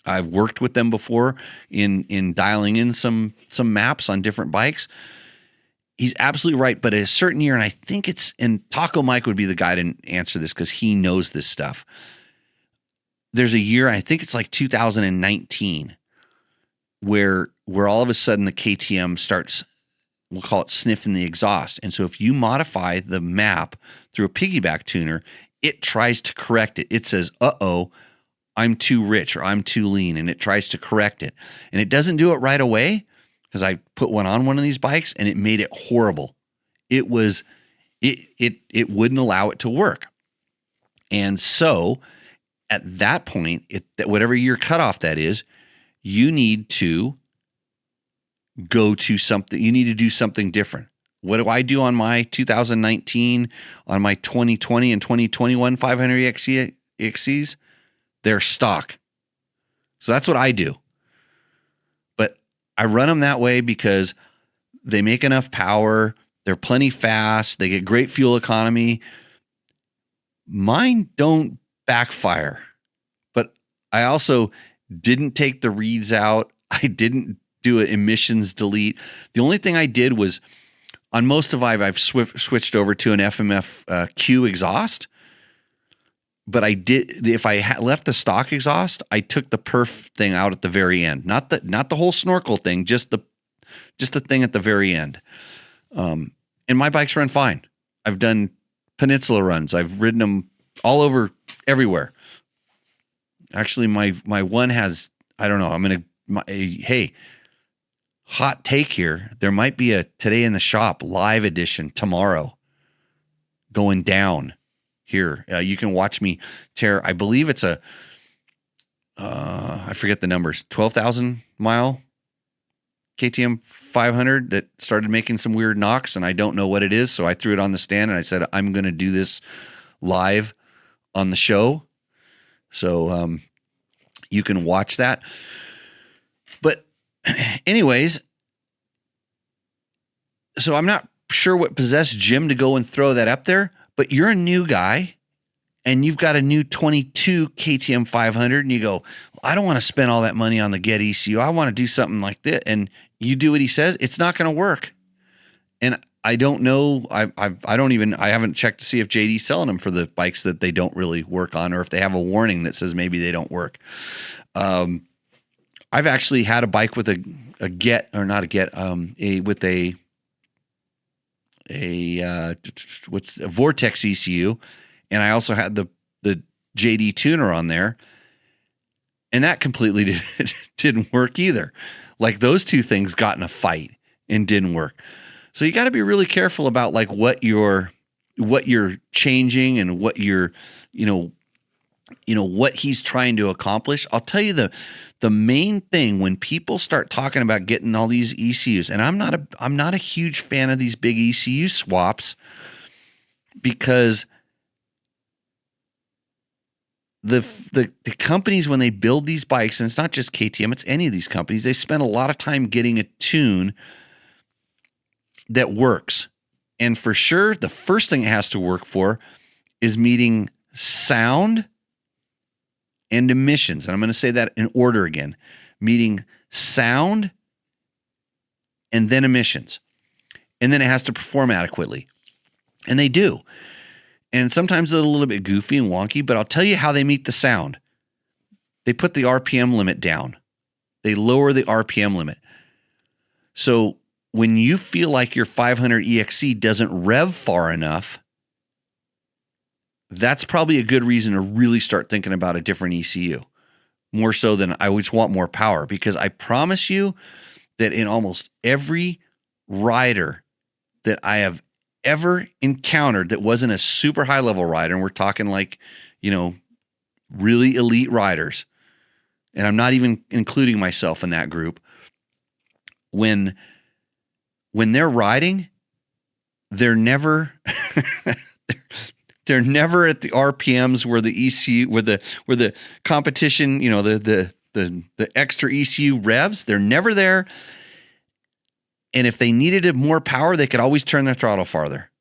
I've worked with them before in dialing in some maps on different bikes. He's absolutely right, but at a certain year, and I think and Taco Mike would be the guy to answer this because he knows this stuff. There's a year, I think it's like 2019, where all of a sudden the KTM starts, we'll call it sniffing the exhaust. And so if you modify the map through a piggyback tuner, it tries to correct it. It says, uh-oh, I'm too rich or I'm too lean, and it tries to correct it. And it doesn't do it right away, because I put one on one of these bikes and it made it horrible. It wouldn't allow it to work. And so at that point, whatever your cutoff that is, you need to go to something. You need to do something different. What do I do on my 2019, on my 2020 and 2021 500 EXCs? They're stock. So that's what I do. But I run them that way because they make enough power. They're plenty fast. They get great fuel economy. Mine don't backfire. But I also didn't take the reeds out. I didn't do an emissions delete. The only thing I did was on most of I've switched over to an FMF Q exhaust. But I did, if I left the stock exhaust, I took the perf thing out at the very end. Not the whole snorkel thing, just the thing at the very end. And my bikes run fine. I've done peninsula runs. I've ridden them all over everywhere. Actually, my one has, I don't know, hey, hot take here. There might be a Today in the Shop live edition tomorrow going down here. You can watch me tear, I believe it's I forget the numbers, 12,000 mile KTM 500 that started making some weird knocks, and I don't know what it is. So I threw it on the stand and I said, I'm going to do this live on the show. So you can watch that. But anyways, so I'm not sure what possessed Jim to go and throw that up there, but you're a new guy and you've got a new 22 KTM 500 and you go, well, I don't want to spend all that money on the Get ECU. I want to do something like this. And you do what he says, it's not going to work. And I don't know. I haven't checked to see if JD's selling them for the bikes that they don't really work on, or if they have a warning that says maybe they don't work. I've actually had a bike with what's a Vortex ECU, and I also had the JD tuner on there, and that completely didn't work either. Like those two things got in a fight and didn't work. So you got to be really careful about like what you're changing and what you're, what he's trying to accomplish. I'll tell you the main thing when people start talking about getting all these ECUs, and I'm not a huge fan of these big ECU swaps, because the companies, when they build these bikes, and it's not just KTM, it's any of these companies, they spend a lot of time getting a tune that works. And for sure, the first thing it has to work for is meeting sound and emissions. And I'm going to say that in order again, meeting sound and then emissions. And then it has to perform adequately. And they do. And sometimes they're a little bit goofy and wonky, but I'll tell you how they meet the sound. They put the RPM limit down. They lower the RPM limit. So when you feel like your 500 EXC doesn't rev far enough, that's probably a good reason to really start thinking about a different ECU, more so than I just want more power. Because I promise you that in almost every rider that I have ever encountered that wasn't a super high level rider, and we're talking like, really elite riders, and I'm not even including myself in that group, when they're riding, they're never they're never at the RPMs where the ECU, where the competition, the extra ECU revs, they're never there. And if they needed more power, they could always turn their throttle farther.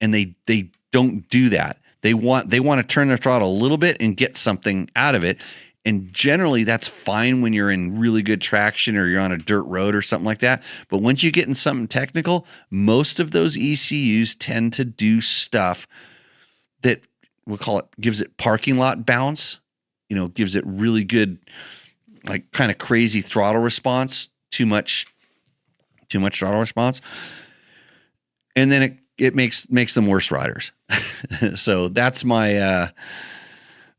And they don't do that. They want to turn their throttle a little bit and get something out of it. And generally that's fine when you're in really good traction or you're on a dirt road or something like that. But once you get in something technical, most of those ECUs tend to do stuff that we'll call it, gives it parking lot bounce, gives it really good, like kind of crazy throttle response, too much throttle response. And then it makes them worse riders. So that's my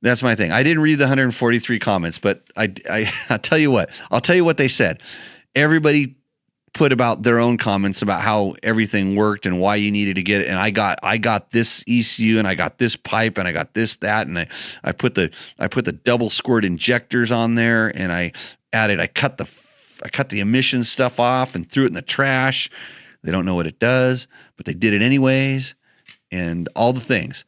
thing. I didn't read the 143 comments, but I'll tell you what they said. Everybody put about their own comments about how everything worked and why you needed to get it. And I got this ECU and I got this pipe and I got that. And I put the double squirt injectors on there, and I cut the emission stuff off and threw it in the trash. They don't know what it does, but they did it anyways, and all the things.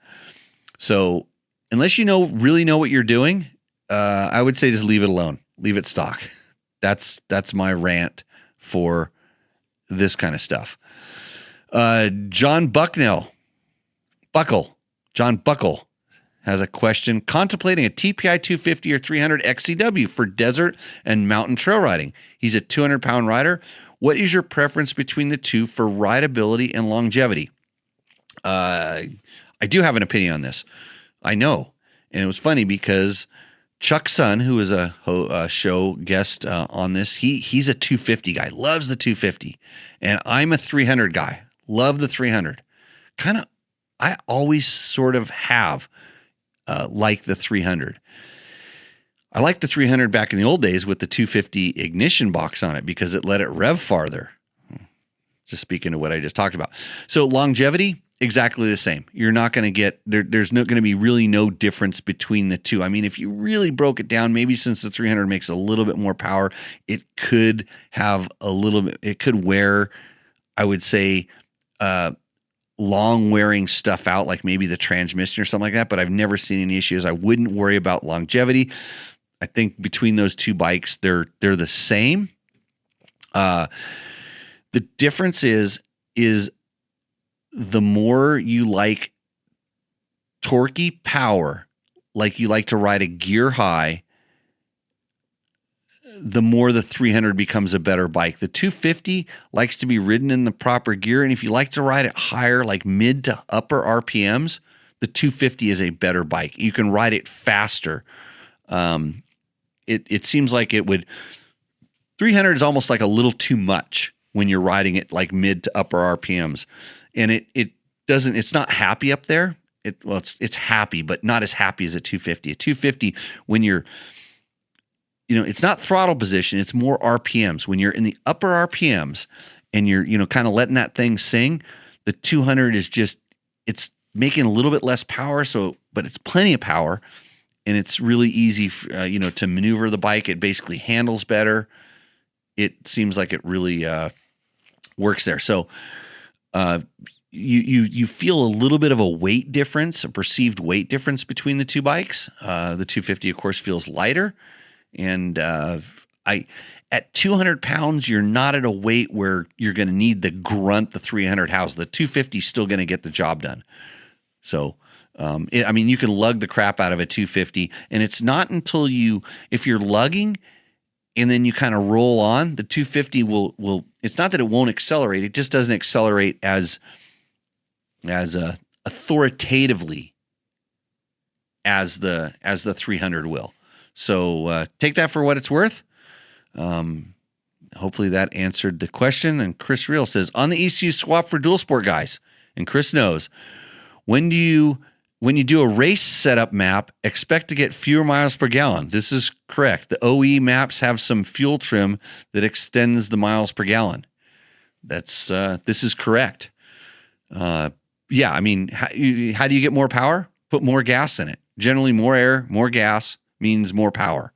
So unless really know what you're doing, I would say just leave it alone. Leave it stock. That's my rant for this kind of stuff. John Buckle has a question. Contemplating a TPI 250 or 300 XCW for desert and mountain trail riding. He's a 200-pound rider. What is your preference between the two for rideability and longevity? I do have an opinion on this. I know. And it was funny because Chuck's son, who is a show guest on this, he's a 250 guy, loves the 250. And I'm a 300 guy, love the 300. I always sort of have like the 300. I liked the 300 back in the old days with the 250 ignition box on it because it let it rev farther. Just speaking of what I just talked about. So longevity, exactly the same. You're not going to get, there's not going to be really no difference between the two. I mean, if you really broke it down, maybe since the 300 makes a little bit more power, it could have a little bit, it could wear, I would say, long wearing stuff out, like maybe the transmission or something like that, but I've never seen any issues. I wouldn't worry about longevity. I think between those two bikes, they're the same. The difference is the more you like torquey power, like you like to ride a gear high, the more the 300 becomes a better bike. The 250 likes to be ridden in the proper gear, and if you like to ride it higher, like mid to upper RPMs, the 250 is a better bike. You can ride it faster. It seems like it would. 300 is almost like a little too much when you're riding it like mid to upper RPMs, and it doesn't. It's not happy up there. It's happy, but not as happy as a 250. A 250 when you're, it's not throttle position. It's more RPMs. When you're in the upper RPMs and you're, kind of letting that thing sing, the 200 is just, it's making a little bit less power. But it's plenty of power, and it's really easy, to maneuver the bike. It basically handles better. It seems like it really works there. So you feel a little bit of a weight difference, a perceived weight difference between the two bikes. The 250, of course, feels lighter. And at 200 pounds, you're not at a weight where you're going to need the grunt the 300 house. The 250 is still going to get the job done. So, you can lug the crap out of a 250, and it's not until if you're lugging and then you kind of roll on, the 250 will. It's not that it won't accelerate; it just doesn't accelerate as authoritatively as the 300 will. So take that for what it's worth. Hopefully that answered the question. And Chris Reel says, on the ECU swap for dual sport guys, and Chris knows, when you do a race setup map, expect to get fewer miles per gallon. This is correct. The OE maps have some fuel trim that extends the miles per gallon. This is correct. How do you get more power? Put more gas in it. Generally, more air, more gas means more power.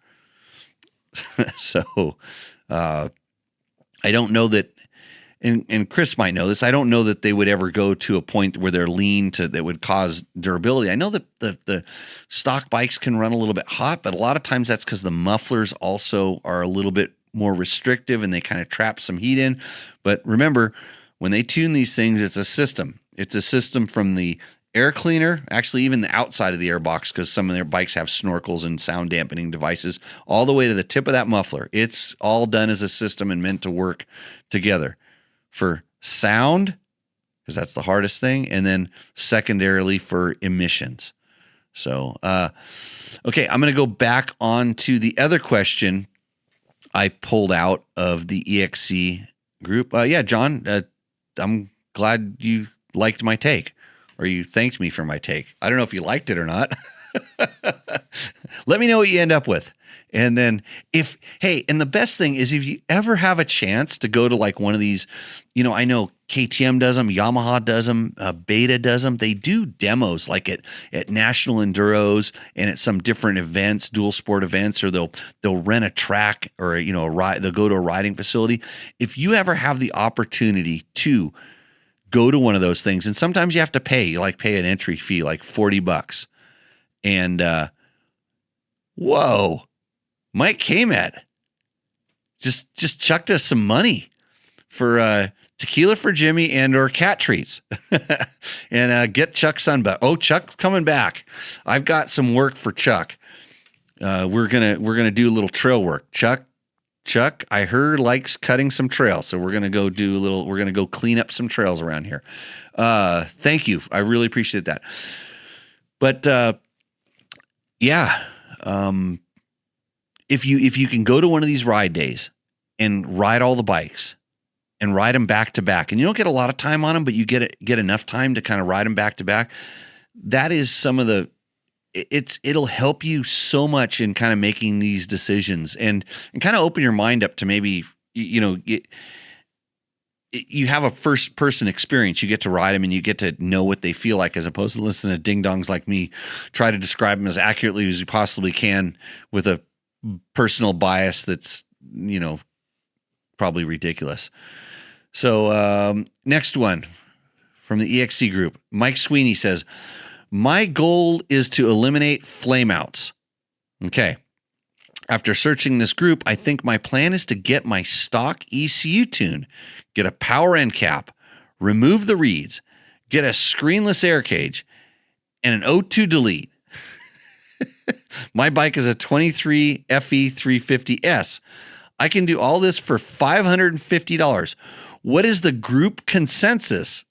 So I don't know that, and Chris might know this, I don't know that they would ever go to a point where they're lean that would cause durability. I know that the stock bikes can run a little bit hot, but a lot of times that's because the mufflers also are a little bit more restrictive and they kind of trap some heat in. But remember, when they tune these things, it's a system. It's a system from the air cleaner, actually even the outside of the airbox, because some of their bikes have snorkels and sound dampening devices, all the way to the tip of that muffler. It's all done as a system and meant to work together for sound, because that's the hardest thing, and then secondarily for emissions. So, okay, I'm going to go back on to the other question I pulled out of the EXC group. John, I'm glad you liked my take. Or you thanked me for my take. I don't know if you liked it or not. Let me know what you end up with. And then and the best thing is if you ever have a chance to go to like one of these, I know KTM does them, Yamaha does them, Beta does them. They do demos like at national enduros and at some different events, dual sport events, or they'll rent a track or a ride. They'll go to a riding facility. If you ever have the opportunity to go to one of those things, and sometimes you have to pay an entry fee, like $40. And whoa, Mike Kamet just chucked us some money for tequila for Jimmy and or cat treats. And get Chuck Sunbelt. Oh, Chuck's coming back. I've got some work for Chuck. We're gonna do a little trail work. Chuck, I heard likes cutting some trails, so we're gonna go clean up some trails around here. Thank you. I really appreciate that. But if you can go to one of these ride days and ride all the bikes and ride them back to back, and you don't get a lot of time on them, but you get enough time to kind of ride them back to back. That is some of the. It'll help you so much in kind of making these decisions and kind of open your mind up to maybe, you have a first person experience. You get to ride them and you get to know what they feel like, as opposed to listening to ding dongs like me try to describe them as accurately as you possibly can with a personal bias that's, probably ridiculous. So next one from the EXC group, Mike Sweeney says, my goal is to eliminate flameouts. Okay. After searching this group, I think my plan is to get my stock ECU tune, get a power end cap, remove the reeds, get a screenless air cage, and an O2 delete. My bike is a 23 FE 350S. I can do all this for $550. What is the group consensus?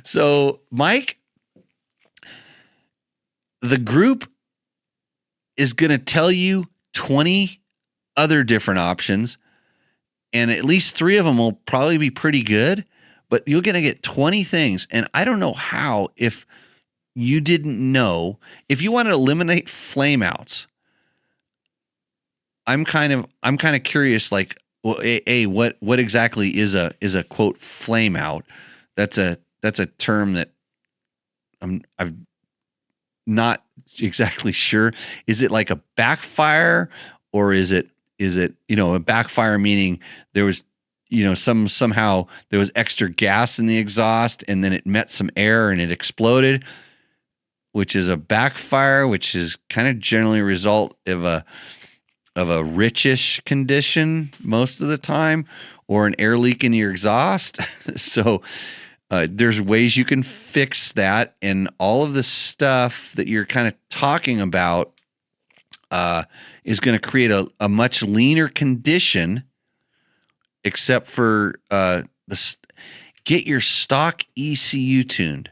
So, Mike, the group is going to tell you 20 other different options, and at least 3 of them will probably be pretty good, but you're going to get 20 things. And I don't know how, if you didn't know, if you want to eliminate flameouts, I'm kind of curious, like, well, what exactly is a quote flameout? That's a term that I'm not exactly sure. Is it like a backfire, or is it a backfire meaning there was somehow there was extra gas in the exhaust and then it met some air and it exploded, which is a backfire, which is kind of generally a result of a richish condition most of the time, or an air leak in your exhaust. So there's ways you can fix that, and all of the stuff that you're kind of talking about is going to create a much leaner condition, except for get your stock ECU tuned.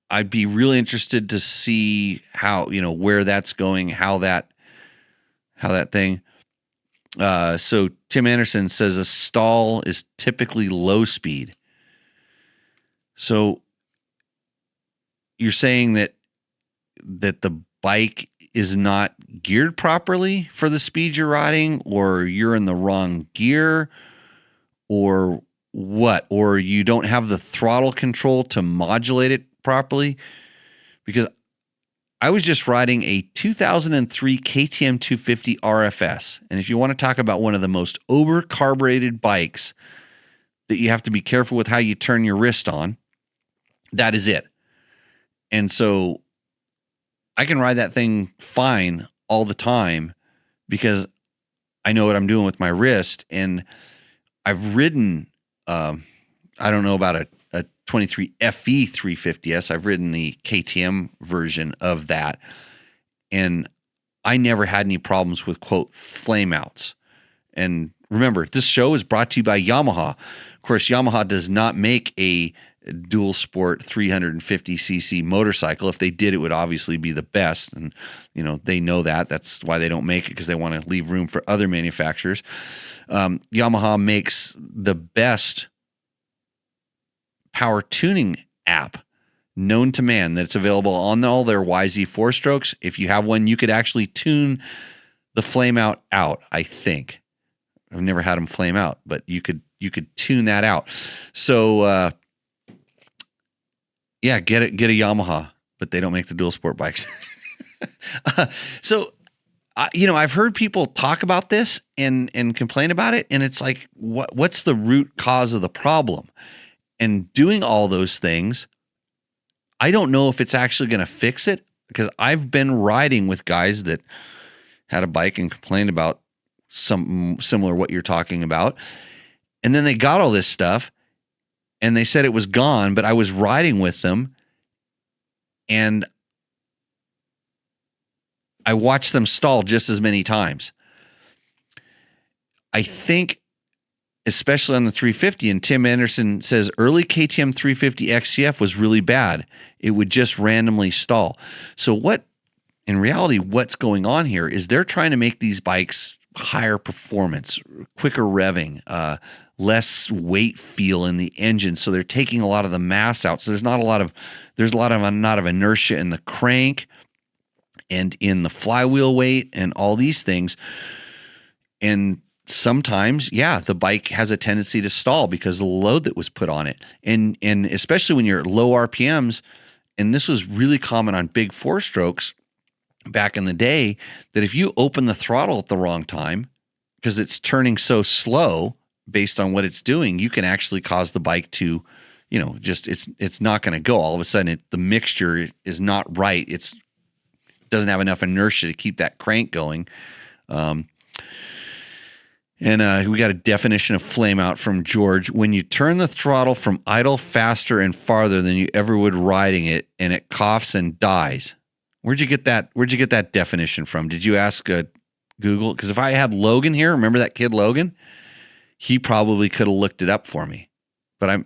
I'd be really interested to see how, where that's going, how that thing. So Tim Anderson says a stall is typically low speed. So you're saying that the bike is not geared properly for the speed you're riding, or you're in the wrong gear, or what? Or you don't have the throttle control to modulate it properly? Because I was just riding a 2003 KTM 250 RFS. And if you want to talk about one of the most over-carbureted bikes that you have to be careful with how you turn your wrist on, that is it. And so I can ride that thing fine all the time because I know what I'm doing with my wrist. And I've ridden, I don't know about a 23 FE 350S. I've ridden the KTM version of that. And I never had any problems with, quote, flameouts. And remember, this show is brought to you by Yamaha. Of course, Yamaha does not make a dual sport 350cc motorcycle. If they did, it would obviously be the best. And, they know that. That's why they don't make it, because they want to leave room for other manufacturers. Yamaha makes the best power tuning app known to man that's available on all their YZ 4-strokes. If you have one, you could actually tune the flame out, I think. I've never had them flame out, but you could tune that out. So, get a Yamaha, but they don't make the dual sport bikes. So, I've heard people talk about this and complain about it, and it's like, what's the root cause of the problem? And doing all those things, I don't know if it's actually going to fix it, because I've been riding with guys that had a bike and complained about something similar to what you're talking about. And then they got all this stuff and they said it was gone, but I was riding with them and I watched them stall just as many times. I think, especially on the 350, and Tim Anderson says early KTM 350 XCF was really bad. It would just randomly stall. So in reality, what's going on here is they're trying to make these bikes higher performance, quicker revving, less weight feel in the engine. So they're taking a lot of the mass out. So there's a lot of inertia in the crank and in the flywheel weight and all these things. And sometimes, the bike has a tendency to stall because of the load that was put on it. And especially when you're at low RPMs, and this was really common on big 4-strokes back in the day, that if you open the throttle at the wrong time, because it's turning so slow based on what it's doing, you can actually cause the bike to, it's not going to go. All of a sudden, the mixture is not right. It's doesn't have enough inertia to keep that crank going. And we got a definition of flame out from George. When you turn the throttle from idle faster and farther than you ever would riding it, and it coughs and dies. Where'd you get that definition from? Did you ask Google? Because if I had Logan here, remember that kid Logan? He probably could have looked it up for me. But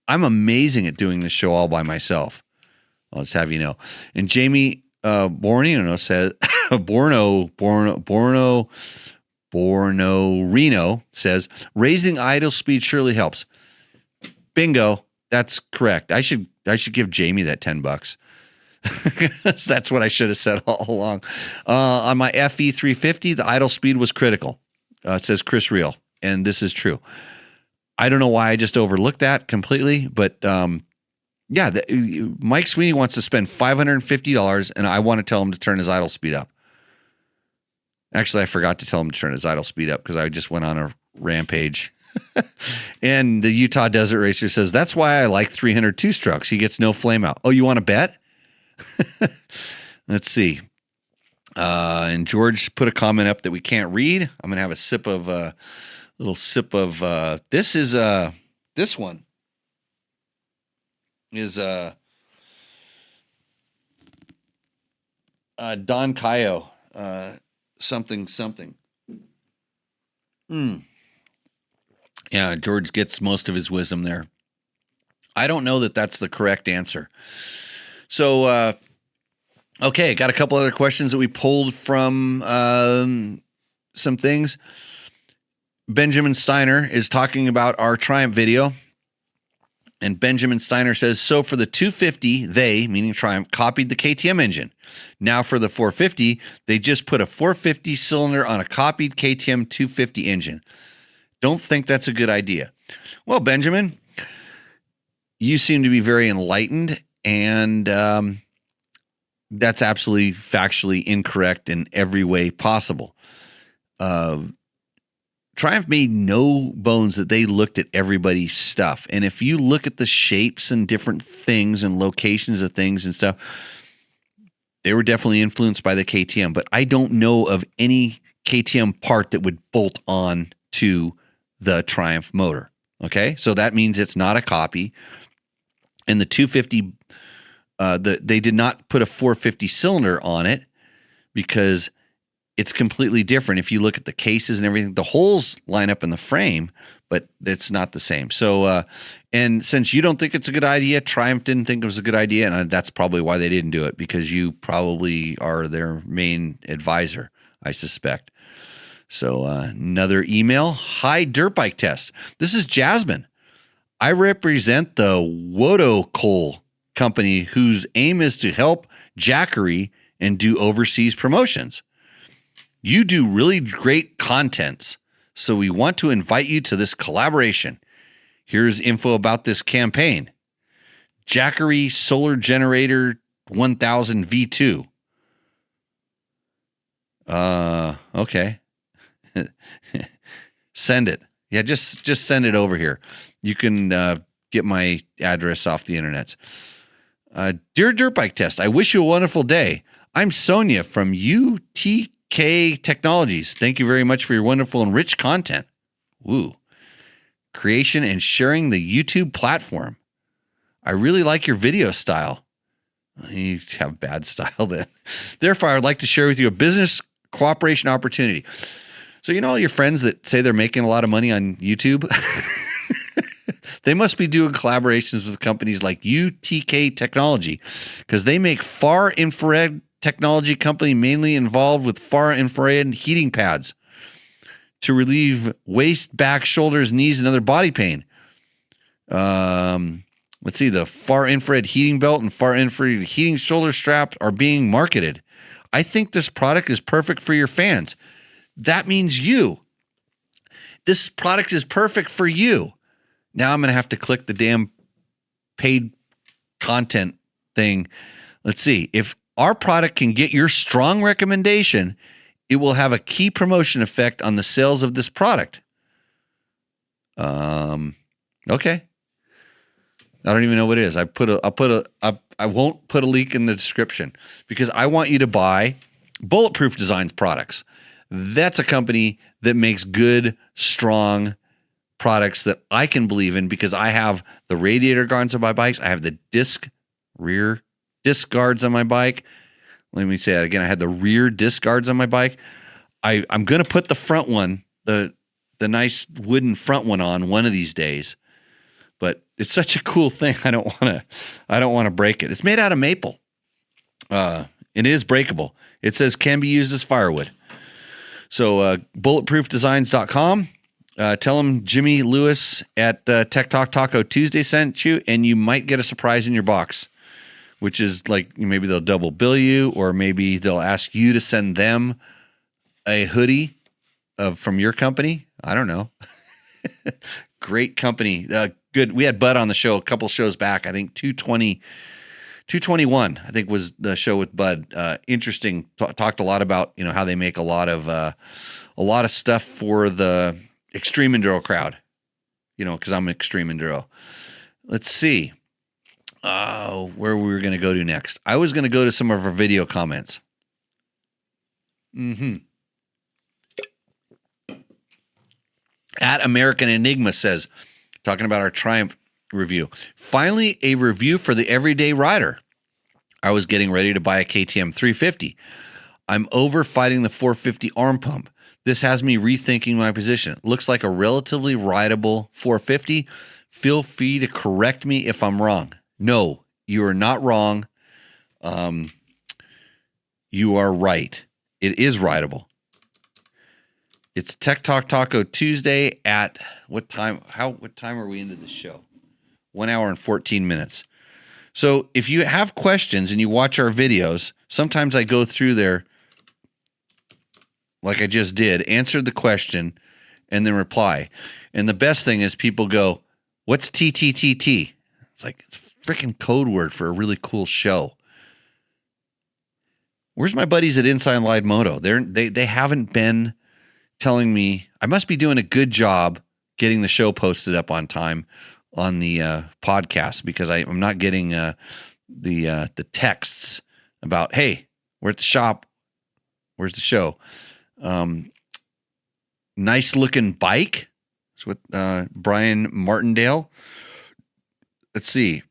I'm amazing at doing this show all by myself. I'll just have you know. And Jamie Bornino says Borno Reno says raising idle speed surely helps. Bingo, that's correct. I should give Jamie that $10. That's what I should have said all along. On my FE 350, the idle speed was critical. Says Chris Reel, and this is true. I don't know why I just overlooked that completely, but Mike Sweeney wants to spend $550, and I want to tell him to turn his idle speed up. Actually, I forgot to tell him to turn his idle speed up because I just went on a rampage. And the Utah Desert Racer says, that's why I like 302 strokes. He gets no flame out. Oh, you want to bet? Let's see. And George put a comment up that we can't read. I'm going to have a little sip of, this one is, Don Cayo, something. Yeah, George gets most of his wisdom there. I don't know that that's the correct answer. So, okay, got a couple other questions that we pulled from some things. Benjamin Steiner is talking about our Triumph video. And Benjamin Steiner says, so for the 250, they, meaning Triumph, copied the KTM engine. Now for the 450, they just put a 450 cylinder on a copied KTM 250 engine. Don't think that's a good idea. Well, Benjamin, you seem to be very enlightened, and that's absolutely factually incorrect in every way possible. Triumph made no bones that they looked at everybody's stuff. And if you look at the shapes and different things and locations of things and stuff, they were definitely influenced by the KTM. But I don't know of any KTM part that would bolt on to the Triumph motor. Okay? So that means it's not a copy. And the 250, they did not put a 450 cylinder on it because it's completely different. If you look at the cases and everything, the holes line up in the frame, but it's not the same. So, and since you don't think it's a good idea, Triumph didn't think it was a good idea, and that's probably why they didn't do it, because you probably are their main advisor, I suspect. So, another email. Hi, Dirt Bike Test. This is Jasmine. I represent the Moto company whose aim is to help Jackery and do overseas promotions. You do really great contents, so we want to invite you to this collaboration. Here's info about this campaign. Jackery Solar Generator 1000 V2. Okay. Send it. Yeah, just send it over here. You can get my address off the internets. Dear Dirt Bike Test, I wish you a wonderful day. I'm Sonia from UTK Technologies. Thank you very much for your wonderful and rich content. Woo. creation and sharing the YouTube platform. I really like your video style. You have bad style then. Therefore, I would like to share with you a business cooperation opportunity. So, all your friends that say they're making a lot of money on YouTube, they must be doing collaborations with companies like UTK Technology, because they make far infrared technology company mainly involved with far infrared heating pads to relieve waist, back, shoulders, knees, and other body pain. Let's see, the far infrared heating belt and far infrared heating shoulder strap are being marketed. I think this product is perfect for your fans. That means you. This product is perfect for you. Now I'm going to have to click the damn paid content thing. Let's see. If our product can get your strong recommendation, it will have a key promotion effect on the sales of this product. Okay. I don't even know what it is. I won't put a link in the description because I want you to buy Bulletproof Designs products. That's a company that makes good, strong products that I can believe in because I have the radiator guards on my bikes. I have the rear disc guards on my bike. Let me say that again. I had the rear disc guards on my bike. I'm going to put the front one, the nice wooden front one of these days. But it's such a cool thing. I don't want to break it. It's made out of maple. It is breakable. It says can be used as firewood. So bulletproofdesigns.com. Tell them Jimmy Lewis at Tech Talk Taco Tuesday sent you, and you might get a surprise in your box, which is like maybe they'll double bill you, or maybe they'll ask you to send them a hoodie from your company. I don't know. Great company. Good. We had Bud on the show a couple shows back. I think 221, I think was the show with Bud. Interesting. Talked a lot about, how they make a lot of stuff for the extreme enduro crowd, because I'm extreme enduro. Let's see where we were going to go to next. I was going to go to some of our video comments. At American Enigma says, talking about our Triumph review, finally a review for the everyday rider. I was getting ready to buy a KTM 350. I'm over fighting the 450 arm pump. This has me rethinking my position. Looks like a relatively rideable 450. Feel free to correct me if I'm wrong. No, you are not wrong. You are right. It is rideable. It's Tech Talk Taco Tuesday at what time? What time are we into the show? 1 hour and 14 minutes. So if you have questions and you watch our videos, sometimes I go through there like I just did, answer the question, and then reply. And the best thing is people go, what's TTTT? It's like it's freaking code word for a really cool show. Where's my buddies at Inside Live Moto? They haven't been telling me. I must be doing a good job getting the show posted up on time on the podcast, because I'm not getting the texts about, hey, we're at the shop. Where's the show? Nice looking bike. It's with Brian Martindale. Let's see.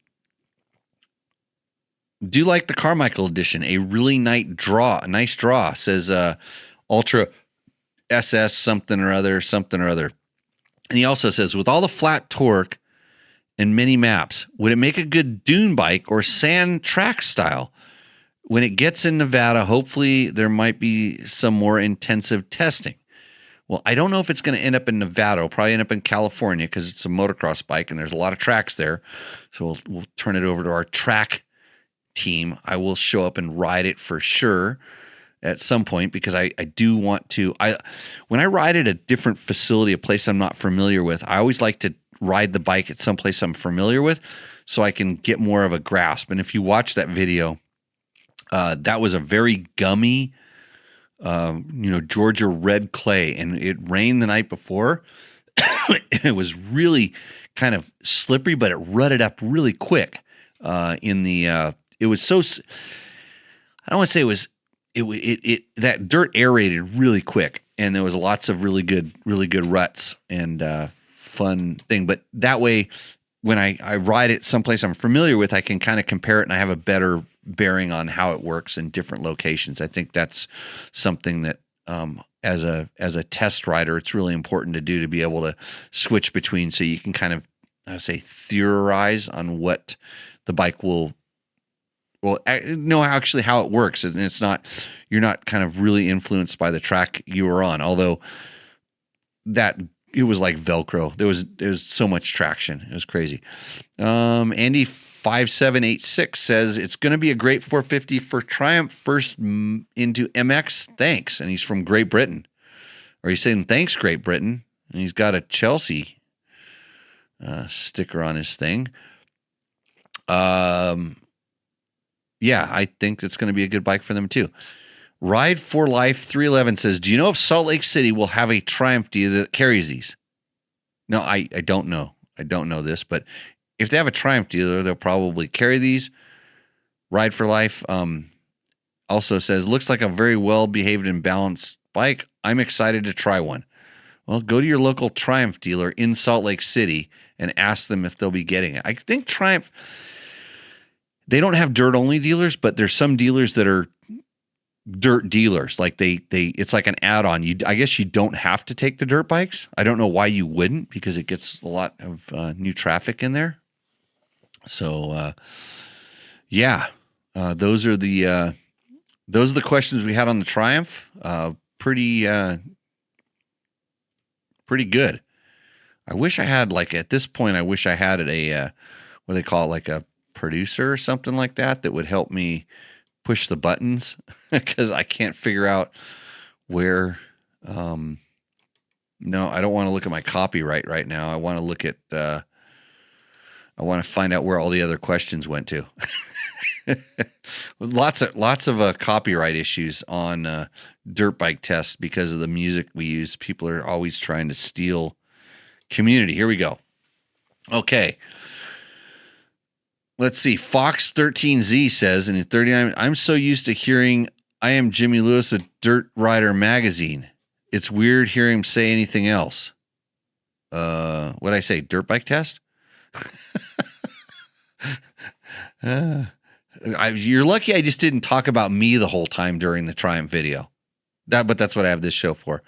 Do like the Carmichael edition. A really nice draw, says Ultra SS something or other. And he also says, with all the flat torque and many maps, would it make a good dune bike or sand track style? When it gets in Nevada, hopefully there might be some more intensive testing. Well, I don't know if it's going to end up in Nevada. It'll probably end up in California because it's a motocross bike and there's a lot of tracks there. So we'll turn it over to our track team. I will show up and ride it for sure at some point, because I do want to. When I ride at a different facility, a place I'm not familiar with, I always like to ride the bike at some place I'm familiar with so I can get more of a grasp. And if you watch that video, that was a very gummy, Georgia red clay, and it rained the night before. It was really kind of slippery, but it rutted up really quick. It was so. I don't want to say it was. It that dirt aerated really quick, and there was lots of really good ruts and fun thing. But that way, when I ride it someplace I'm familiar with, I can kind of compare it and I have a better bearing on how it works in different locations. I think that's something that as a test rider, it's really important to do, to be able to switch between, so you can kind of, I would say, theorize on what the bike will know actually how it works. And it's not, you're not kind of really influenced by the track you were on, although it was like Velcro. There was so much traction. It was crazy. Andy 5786 says it's going to be a great 450 for Triumph first into MX. Thanks. And he's from Great Britain. Or he's saying thanks, Great Britain. And he's got a Chelsea sticker on his thing. Yeah, I think it's going to be a good bike for them too. Ride for Life 311 says, do you know if Salt Lake City will have a Triumph dealer that carries these? No, I don't know. I don't know this, but if they have a Triumph dealer, they'll probably carry these. Ride for Life also says, looks like a very well-behaved and balanced bike. I'm excited to try one. Well, go to your local Triumph dealer in Salt Lake City and ask them if they'll be getting it. I think Triumph, they don't have dirt-only dealers, but there's some dealers that are dirt dealers. Like they it's like an add-on. I guess you don't have to take the dirt bikes. I don't know why you wouldn't, because it gets a lot of new traffic in there. So yeah, those are the questions we had on the Triumph. Pretty good. I wish I had, like, at this point, I wish I had a what do they call it, like a producer or something like that would help me push the buttons, because I can't figure out where. No, I don't want to look at my copyright right now. I want to look at. I want to find out where all the other questions went to. Lots of copyright issues on dirt bike tests because of the music we use. People are always trying to steal community. Here we go. Okay. Let's see. Fox 13Z says in 39, I'm so used to hearing I am Jimmy Lewis, a Dirt Rider magazine. It's weird hearing him say anything else. What'd I say? Dirt bike test? You're lucky I just didn't talk about me the whole time during the Triumph video. But that's what I have this show for.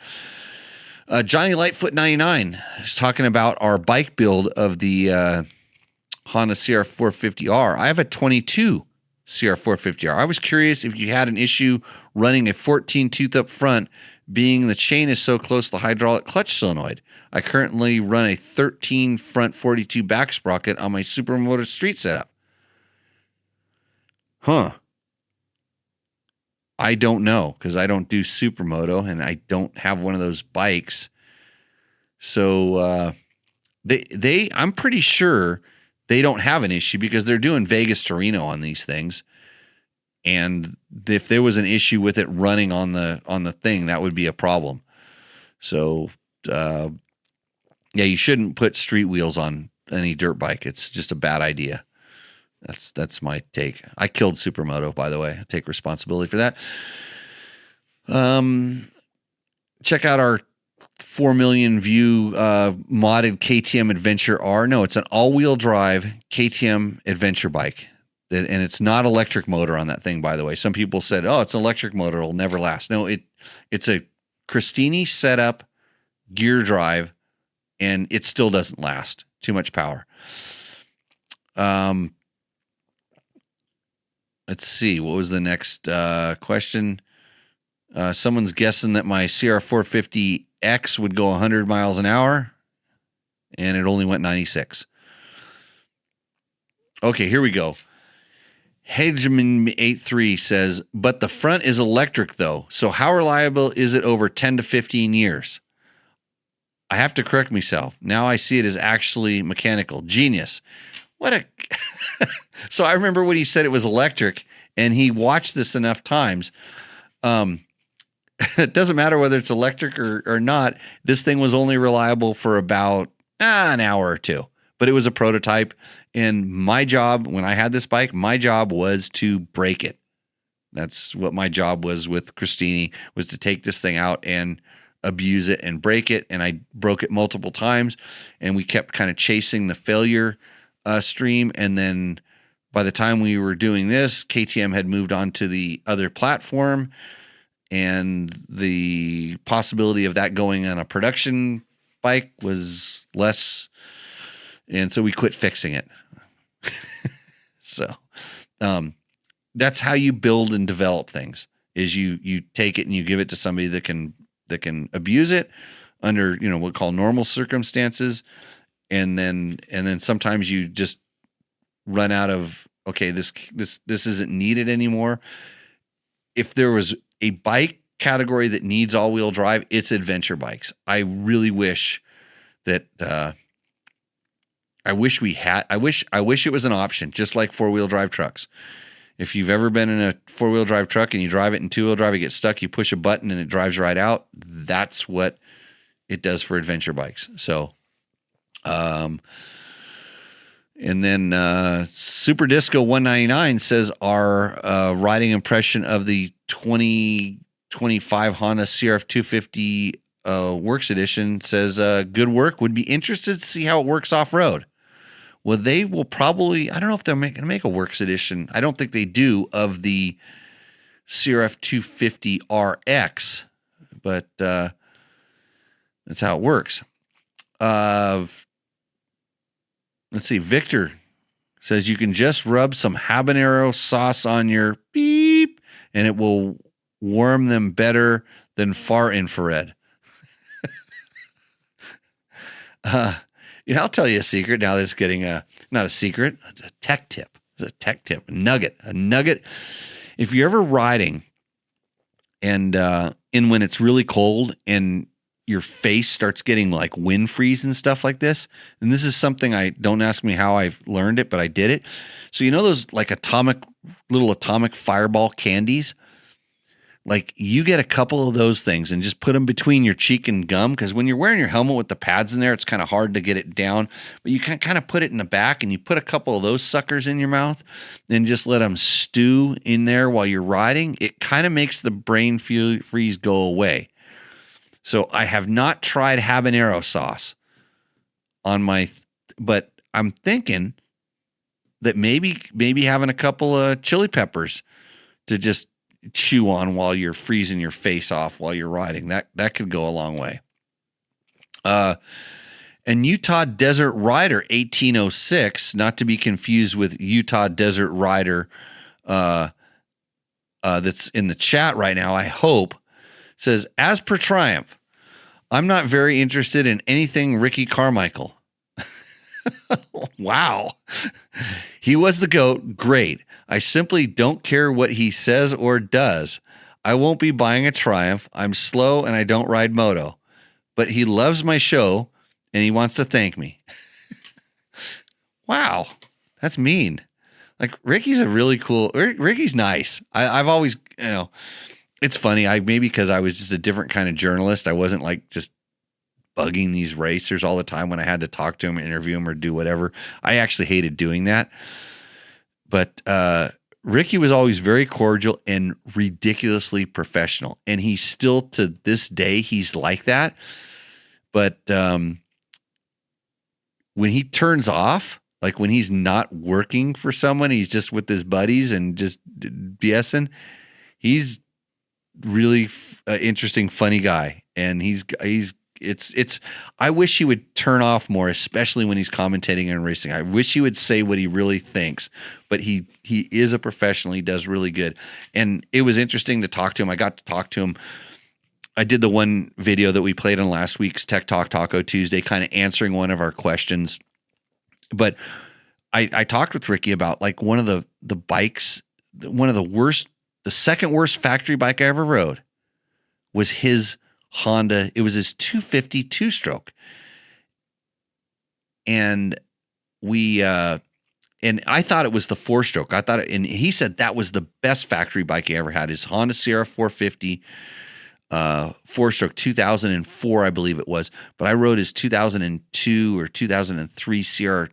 Johnny Lightfoot 99 is talking about our bike build of the Honda CR450R. I have a 22 CR450R. I was curious if you had an issue running a 14 tooth up front, being the chain is so close to the hydraulic clutch solenoid. I currently run a 13 front 42 back sprocket on my Supermoto street setup. Huh. I don't know, because I don't do Supermoto and I don't have one of those bikes. So I'm pretty sure they don't have an issue, because they're doing Vegas to Reno on these things. And if there was an issue with it running on the thing, that would be a problem. So yeah, you shouldn't put street wheels on any dirt bike. It's just a bad idea. That's my take. I killed Supermoto, by the way. I take responsibility for that. Check out our 4 million view modded KTM Adventure R. No, it's an all-wheel drive KTM adventure bike. And it's not electric motor on that thing, by the way. Some people said, oh, it's an electric motor, it'll never last. No, it's a Christini setup, gear drive, and it still doesn't last. Too much power. Let's see. What was the next question? Someone's guessing that my CR450X would go 100 miles an hour, and it only went 96. Okay, here we go. Hedgeman83 says, but the front is electric, though. So how reliable is it over 10 to 15 years? I have to correct myself. Now I see it as actually mechanical. Genius. What a... So I remember when he said it was electric, and he watched this enough times. It doesn't matter whether it's electric or not. This thing was only reliable for about an hour or two. But it was a prototype, and my job, when I had this bike, my job was to break it. That's what my job was with Christini, was to take this thing out and abuse it and break it. And I broke it multiple times, and we kept kind of chasing the failure stream. And then by the time we were doing this, KTM had moved on to the other platform, and the possibility of that going on a production bike was less. And so we quit fixing it. So that's how you build and develop things, is you take it and you give it to somebody that can abuse it under, what we call normal circumstances. And then sometimes you just run out of, okay, this isn't needed anymore. If there was a bike category that needs all-wheel drive, it's adventure bikes. I really wish that I wish it was an option, just like four-wheel drive trucks. If you've ever been in a four-wheel drive truck and you drive it in two-wheel drive, you get stuck, you push a button and it drives right out. That's what it does for adventure bikes. So, and then Super Disco 199 says our riding impression of the 2025 Honda CRF 250 Works Edition says good work. Would be interested to see how it works off-road. Well, they will probably, I don't know if they're going to make a Works Edition. I don't think they do, of the CRF 250 RX, but that's how it works. Let's see. Victor says you can just rub some habanero sauce on your beep and it will warm them better than far infrared. I'll tell you a secret now that's getting not a secret, it's a tech tip. It's a tech tip, a nugget. If you're ever riding and when it's really cold and your face starts getting like wind freeze and stuff like this, and this is something don't ask me how I've learned it, but I did it. So those like little atomic fireball candies? Like, you get a couple of those things and just put them between your cheek and gum, because when you're wearing your helmet with the pads in there, it's kind of hard to get it down. But you can kind of put it in the back, and you put a couple of those suckers in your mouth and just let them stew in there while you're riding. It kind of makes the brain freeze go away. So I have not tried habanero sauce on but I'm thinking that maybe having a couple of chili peppers to just chew on while you're freezing your face off while you're riding. That could go a long way. And Utah Desert Rider 1806, not to be confused with Utah Desert Rider that's in the chat right now, I hope, says, as per Triumph, I'm not very interested in anything Ricky Carmichael. Wow. He was the GOAT. Great. I simply don't care what he says or does. I won't be buying a Triumph. I'm slow and I don't ride moto. But he loves my show and he wants to thank me. Wow. That's mean. Like, Ricky's a really cool... Ricky's nice. I've always... it's funny. Maybe because I was just a different kind of journalist. I wasn't like just bugging these racers all the time when I had to talk to them, interview them, or do whatever. I actually hated doing that. But Ricky was always very cordial and ridiculously professional. And he's still, to this day, he's like that. But when he turns off, like when he's not working for someone, he's just with his buddies and just BSing, he's really interesting, funny guy. And I wish he would turn off more, especially when he's commentating and racing. I wish he would say what he really thinks, but he is a professional. He does really good. And it was interesting to talk to him. I got to talk to him. I did the one video that we played on last week's Tech Talk Taco Tuesday, kind of answering one of our questions. But I talked with Ricky about like one of the bikes, one of the second worst factory bike I ever rode was his Honda. It was his 250 two-stroke. And and I thought it was the four-stroke. And he said that was the best factory bike he ever had. His Honda CRF 450 four-stroke, 2004, I believe it was. But I rode his 2002 or 2003 CR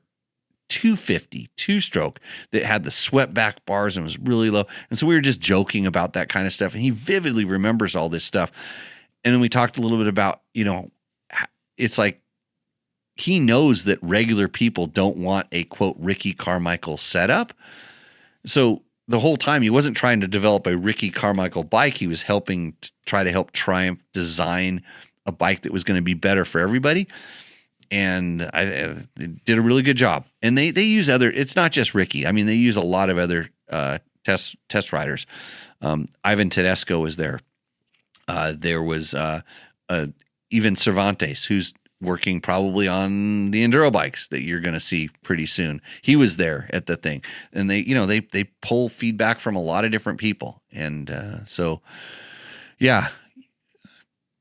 250 two-stroke that had the swept back bars and was really low. And so we were just joking about that kind of stuff. And he vividly remembers all this stuff. And then we talked a little bit about, it's like he knows that regular people don't want a, quote, Ricky Carmichael setup. So the whole time he wasn't trying to develop a Ricky Carmichael bike. He was helping to try to help Triumph design a bike that was going to be better for everybody. And they did a really good job. And they use it's not just Ricky. I mean, they use a lot of other test riders. Ivan Tedesco was there. There was even Cervantes, who's working probably on the enduro bikes that you're going to see pretty soon. He was there at the thing, and they pull feedback from a lot of different people, and so yeah,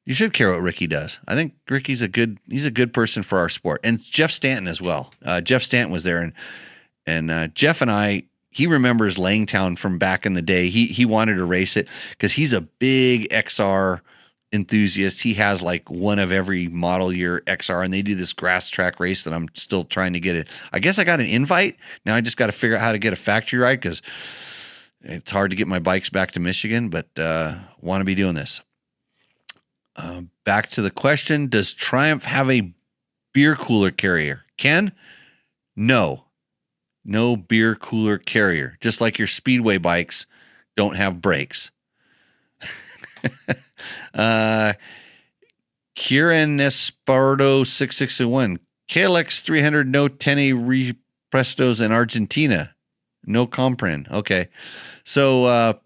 you should care what Ricky does. I think Ricky's a good person for our sport, and Jeff Stanton as well. Jeff Stanton was there, and Jeff and I. He remembers Langtown from back in the day. He wanted to race it because he's a big XR enthusiast. He has like one of every model year XR, and they do this grass track race that I'm still trying to get it. I guess I got an invite. Now I just got to figure out how to get a factory ride because it's hard to get my bikes back to Michigan, but want to be doing this. Back to the question, does Triumph have a beer cooler carrier? Ken? No beer cooler carrier. Just like your Speedway bikes don't have brakes. Kieran Espardo 6601. KLX 300 no Tene Represtos in Argentina. No compren. Okay. So,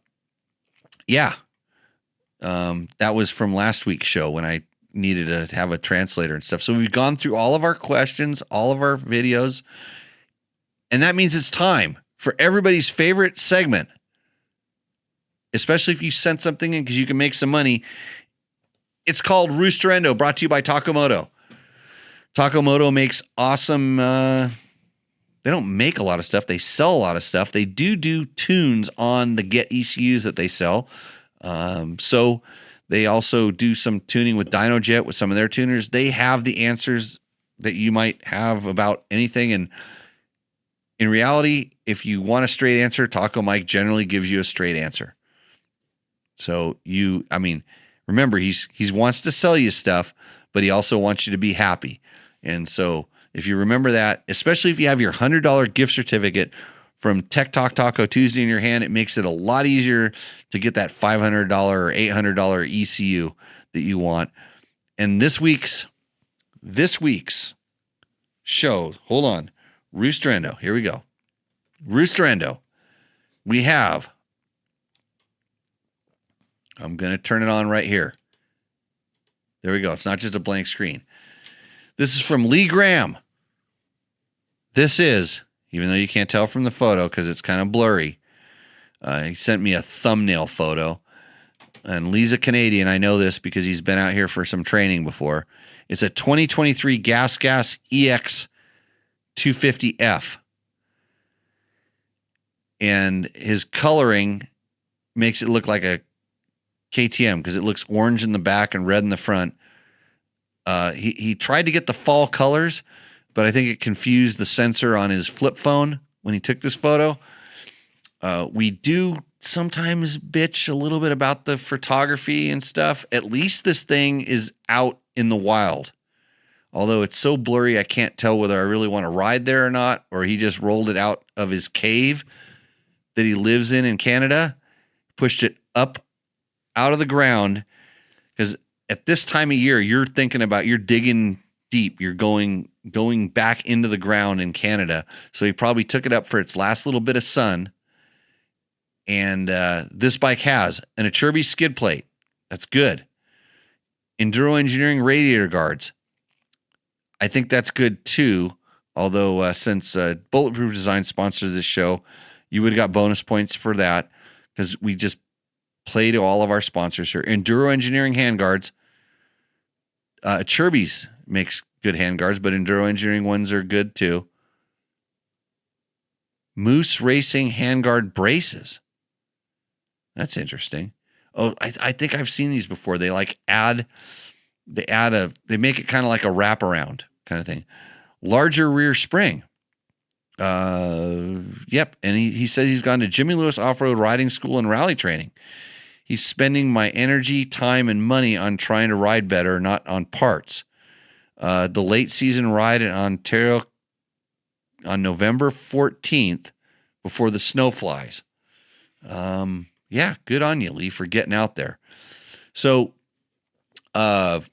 that was from last week's show when I needed to have a translator and stuff. So we've gone through all of our questions, all of our videos, and that means it's time for everybody's favorite segment, especially if you sent something in because you can make some money. It's called Roosterendo, brought to you by Moto. Moto makes awesome, they don't make a lot of stuff. They sell a lot of stuff. They do tunes on the Get ECUs that they sell. So they also do some tuning with DynoJet with some of their tuners. They have the answers that you might have about anything. And in reality, if you want a straight answer, Taco Mike generally gives you a straight answer. So remember, he wants to sell you stuff, but he also wants you to be happy. And so if you remember that, especially if you have your $100 gift certificate from Tech Talk Taco Tuesday in your hand, it makes it a lot easier to get that $500 or $800 ECU that you want. And this week's show, hold on, Roosterendo, here we go. Roosterendo, we have, I'm going to turn it on right here. There we go. It's not just a blank screen. This is from Lee Graham. This is, even though you can't tell from the photo because it's kind of blurry, he sent me a thumbnail photo. And Lee's a Canadian. I know this because he's been out here for some training before. It's a 2023 Gas EX 250F. And his coloring makes it look like a KTM because it looks orange in the back and red in the front. He tried to get the fall colors, but I think it confused the sensor on his flip phone when he took this photo. We do sometimes bitch a little bit about the photography and stuff. At least this thing is out in the wild. Although it's so blurry, I can't tell whether I really want to ride there or not, or he just rolled it out of his cave that he lives in Canada, pushed it up out of the ground, because at this time of year, you're digging deep. You're going back into the ground in Canada. So he probably took it up for its last little bit of sun. And this bike has an Achirby skid plate. That's good. Enduro Engineering radiator guards. I think that's good too. Although since Bulletproof Design sponsors this show, you would have got bonus points for that because we just play to all of our sponsors here. Enduro Engineering handguards. Achirby's makes good handguards, but Enduro Engineering ones are good too. Moose Racing handguard braces. That's interesting. Oh, I think I've seen these before. They make it kind of like a wraparound kind of thing. Larger rear spring. Yep. And he says he's gone to Jimmy Lewis Off-Road Riding School and Rally Training. He's spending my energy, time, and money on trying to ride better, not on parts. The late season ride in Ontario on November 14th before the snow flies. Yeah, good on you, Lee, for getting out there. So, does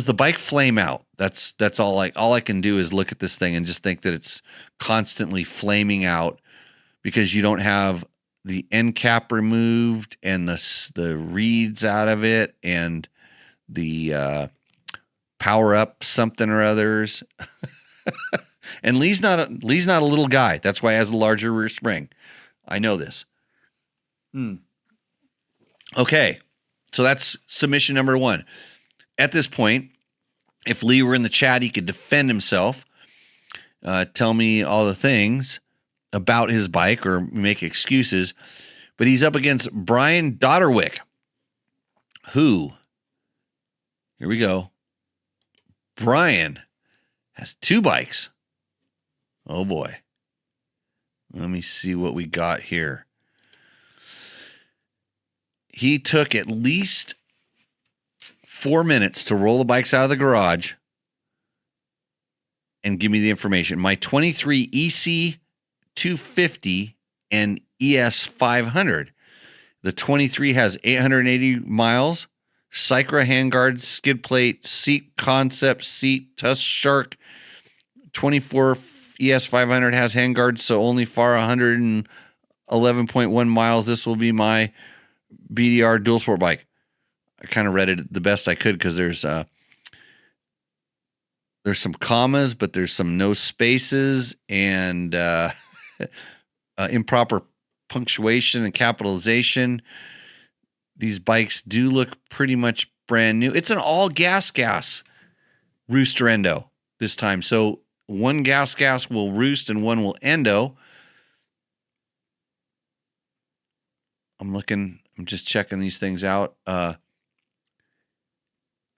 the bike flame out? That's all I can do is look at this thing and just think that it's constantly flaming out because you don't have the end cap removed and the reeds out of it and the power up something or others. And Lee's not a little guy. That's why he has a larger rear spring. I know this. Okay, so that's submission number 1. At this point, if Lee were in the chat, he could defend himself, tell me all the things about his bike or make excuses. But he's up against Brian Dotterwick, who, here we go, Brian has 2 bikes. Oh boy. Let me see what we got here. He took at least 4 minutes to roll the bikes out of the garage and give me the information. My 23 EC 250 and ES 500. The 23 has 880 miles, Cycra handguard, skid plate, seat concept, seat, Tusk Shark. 24 ES 500 has handguards, so only far 111.1 miles. This will be my BDR dual sport bike. I kind of read it the best I could because there's some commas, but there's some no spaces and improper punctuation and capitalization. These bikes do look pretty much brand new. It's an all gas rooster endo this time. So one gas will roost and one will endo. I'm just checking these things out. I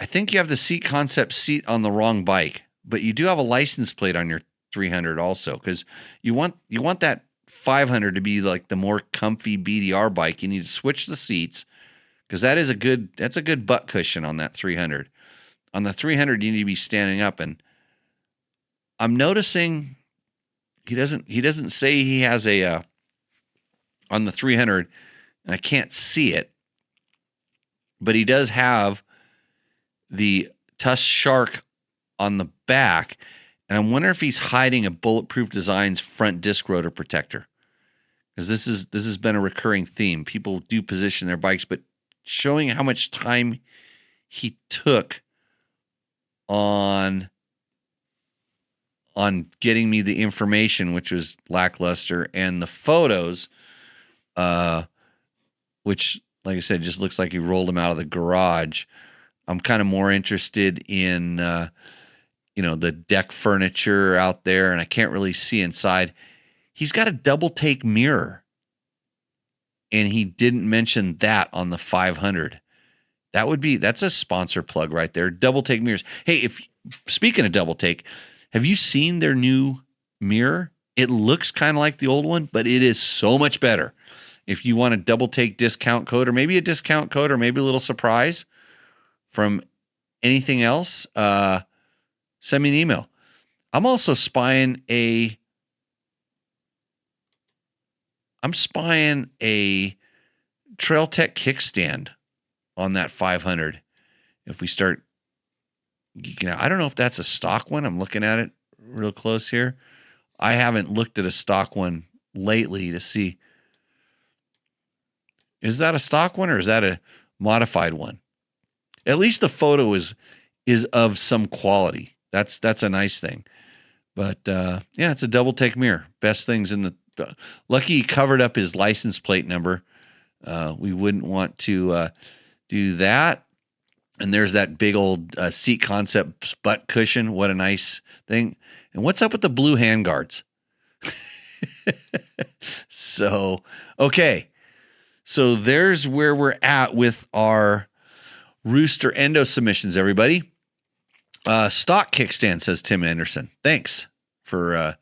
think you have the seat concept seat on the wrong bike, but you do have a license plate on your 300 also, because you want that 500 to be like the more comfy BDR bike. You need to switch the seats because that's a good butt cushion on that 300. On the 300, you need to be standing up, and I'm noticing he doesn't say he has a on the 300, and I can't see it, but he does have the Tusk Shark on the back, and I wonder if he's hiding a Bulletproof Designs front disc rotor protector, because this has been a recurring theme. People do position their bikes, but showing how much time he took on getting me the information, which was lackluster, and the photos, which, like I said, just looks like he rolled them out of the garage. I'm kind of more interested in, the deck furniture out there, and I can't really see inside. He's got a double take mirror, and he didn't mention that on the 500. That's a sponsor plug right there. Double take mirrors. Hey, speaking of double take, have you seen their new mirror? It looks kind of like the old one, but it is so much better. If you want a double take discount code, or maybe a discount code, or maybe a little surprise from anything else, send me an email. I'm also spying a Trail Tech kickstand on that 500. If we start geeking out, I don't know if that's a stock one. I'm looking at it real close here. I haven't looked at a stock one lately to see. Is that a stock one or is that a modified one? At least the photo is of some quality. That's a nice thing. But yeah, it's a double take mirror. Best things in the. Lucky he covered up his license plate number. We wouldn't want to do that. And there's that big old seat concept butt cushion. What a nice thing. And what's up with the blue handguards? So, okay. So there's where we're at with our Rooster Endo submissions, everybody. Stock kickstand, says Tim Anderson. Thanks for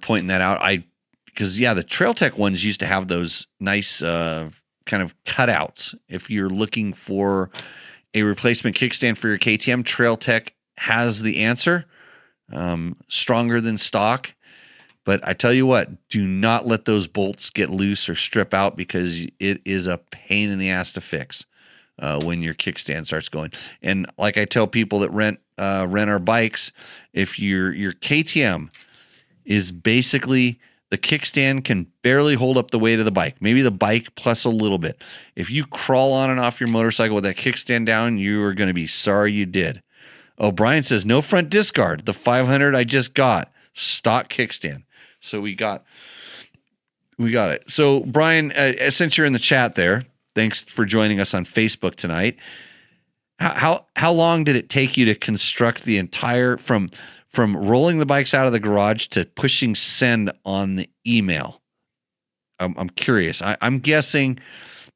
pointing that out. I because the Trail Tech ones used to have those nice kind of cutouts. If you're looking for a replacement kickstand for your KTM, Trail Tech has the answer. Stronger than stock. But I tell you what, do not let those bolts get loose or strip out, because it is a pain in the ass to fix when your kickstand starts going. And like I tell people that rent our bikes, if your KTM is basically, the kickstand can barely hold up the weight of the bike, maybe the bike plus a little bit. If you crawl on and off your motorcycle with that kickstand down, you are going to be sorry you did. Oh, Brian says, no front disc guard. The 500 I just got, stock kickstand. So we got it. So Brian, since you're in the chat there, thanks for joining us on Facebook tonight. How long did it take you to construct the entire, from rolling the bikes out of the garage to pushing send on the email? I'm curious. I'm guessing,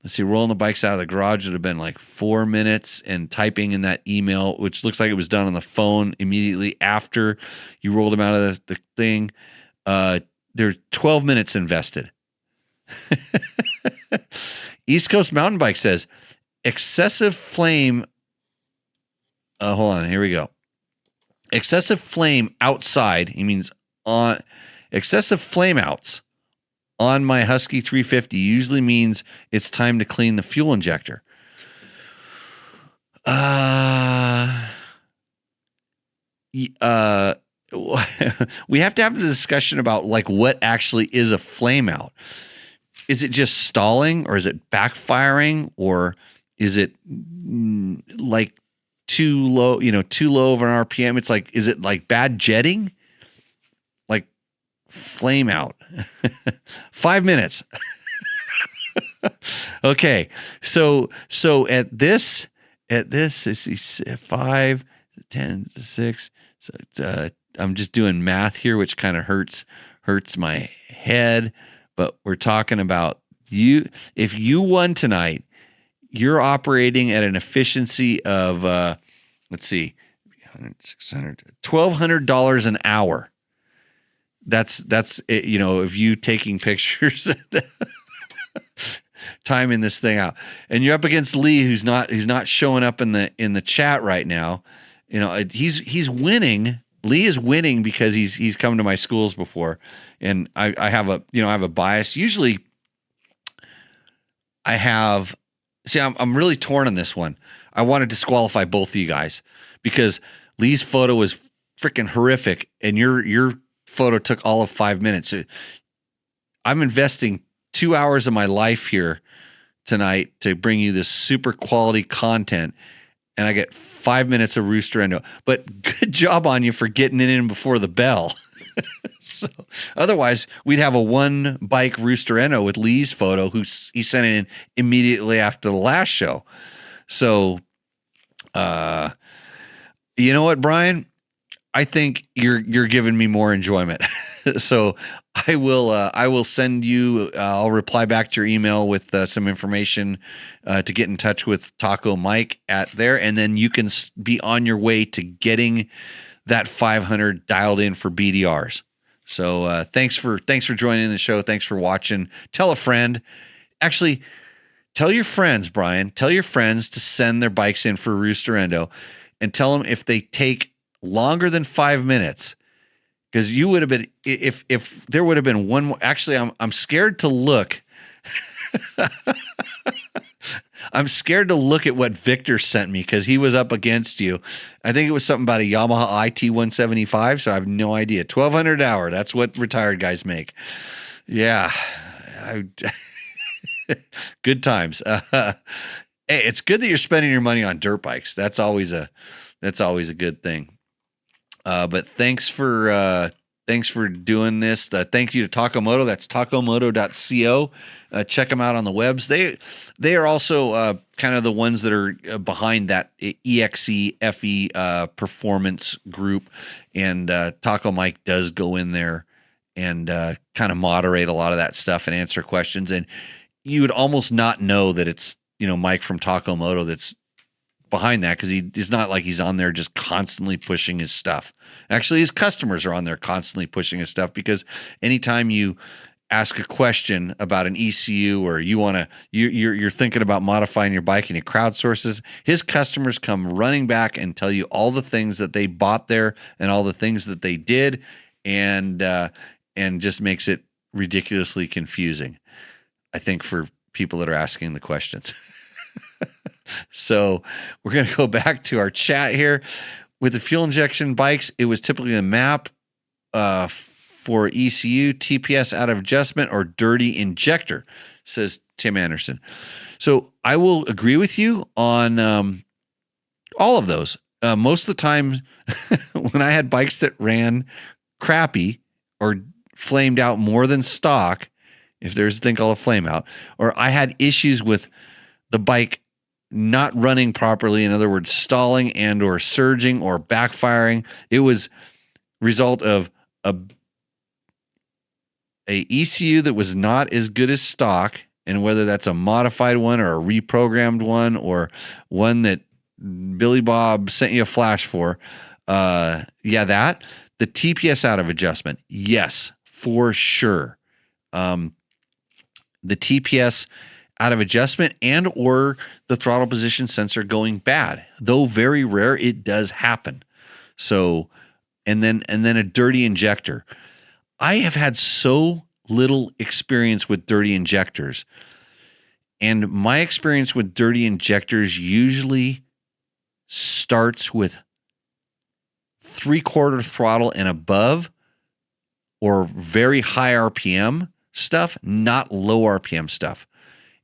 let's see, rolling the bikes out of the garage would have been like 4 minutes, and typing in that email, which looks like it was done on the phone immediately after you rolled them out of the thing. There's 12 minutes invested. East Coast Mountain Bike says, excessive flame. Hold on. Here we go. Excessive flame outside. He means on excessive flame outs on my Husky 350 usually means it's time to clean the fuel injector. We have to have the discussion about like what actually is a flame out. Is it just stalling, or is it backfiring, or is it like too low of an RPM? It's like, is it like bad jetting? Like flame out. 5 minutes. Okay. So at this, it's 5, 10, 6. So I'm just doing math here, which kind of hurts my head. But we're talking about if you won tonight, you're operating at an efficiency of, let's see, $600, $1,200 an hour. That's it, of you taking pictures, timing this thing out. And you're up against Lee, who's not showing up in the chat right now. He's winning. Lee is winning because he's come to my schools before, and I have a bias. Usually, I'm really torn on this one. I want to disqualify both of you guys because Lee's photo was freaking horrific, and your photo took all of 5 minutes. I'm investing 2 hours of my life here tonight to bring you this super quality content, and I get 5 minutes of Rooster Endo. But good job on you for getting it in before the bell. So otherwise, we'd have a one bike Rooster Endo with Lee's photo, he sent it in immediately after the last show. So, you know what, Brian? I think you're giving me more enjoyment. So I will send you. I'll reply back to your email with some information to get in touch with Taco Mike at there, and then you can be on your way to getting that 500 dialed in for BDRs. So thanks for joining the show. Thanks for watching. Tell a friend. Actually, tell your friends, Brian. Tell your friends to send their bikes in for Rooster Endo, and tell them if they take longer than 5 minutes. Because you would have been, if there would have been one more. Actually, I'm scared to look. I'm scared to look at what Victor sent me because he was up against you. I think it was something about a Yamaha IT 175. So I have no idea. $1,200 an hour. That's what retired guys make. Yeah, good times. Hey, it's good that you're spending your money on dirt bikes. That's always a good thing. But thanks for doing this. Thank you to Takomoto. That's takomoto.co. Check them out on the webs. They are also kind of the ones that are behind that EXE FE performance group. And Taco Mike does go in there and kind of moderate a lot of that stuff and answer questions. And you would almost not know that it's Mike from Takomoto that's behind that, because it's not like he's on there just constantly pushing his stuff. Actually, his customers are on there constantly pushing his stuff, because anytime you ask a question about an ECU, or you're thinking about modifying your bike and he crowdsources, his customers come running back and tell you all the things that they bought there and all the things that they did, and just makes it ridiculously confusing, I think, for people that are asking the questions. So we're going to go back to our chat here. With the fuel injection bikes, it was typically a map for ECU, TPS out of adjustment, or dirty injector, says Tim Anderson. So I will agree with you on all of those. Most of the time when I had bikes that ran crappy or flamed out more than stock, if there's a thing called a flame out, or I had issues with the bike not running properly, in other words, stalling and or surging or backfiring, it was result of a ECU that was not as good as stock, and whether that's a modified one or a reprogrammed one or one that Billy Bob sent you a flash for, that. The TPS out of adjustment, yes, for sure. The TPS out of adjustment and or the throttle position sensor going bad, though very rare, it does happen. So, and then a dirty injector. I have had so little experience with dirty injectors, and my experience with dirty injectors usually starts with 3/4 throttle and above, or very high RPM stuff, not low RPM stuff.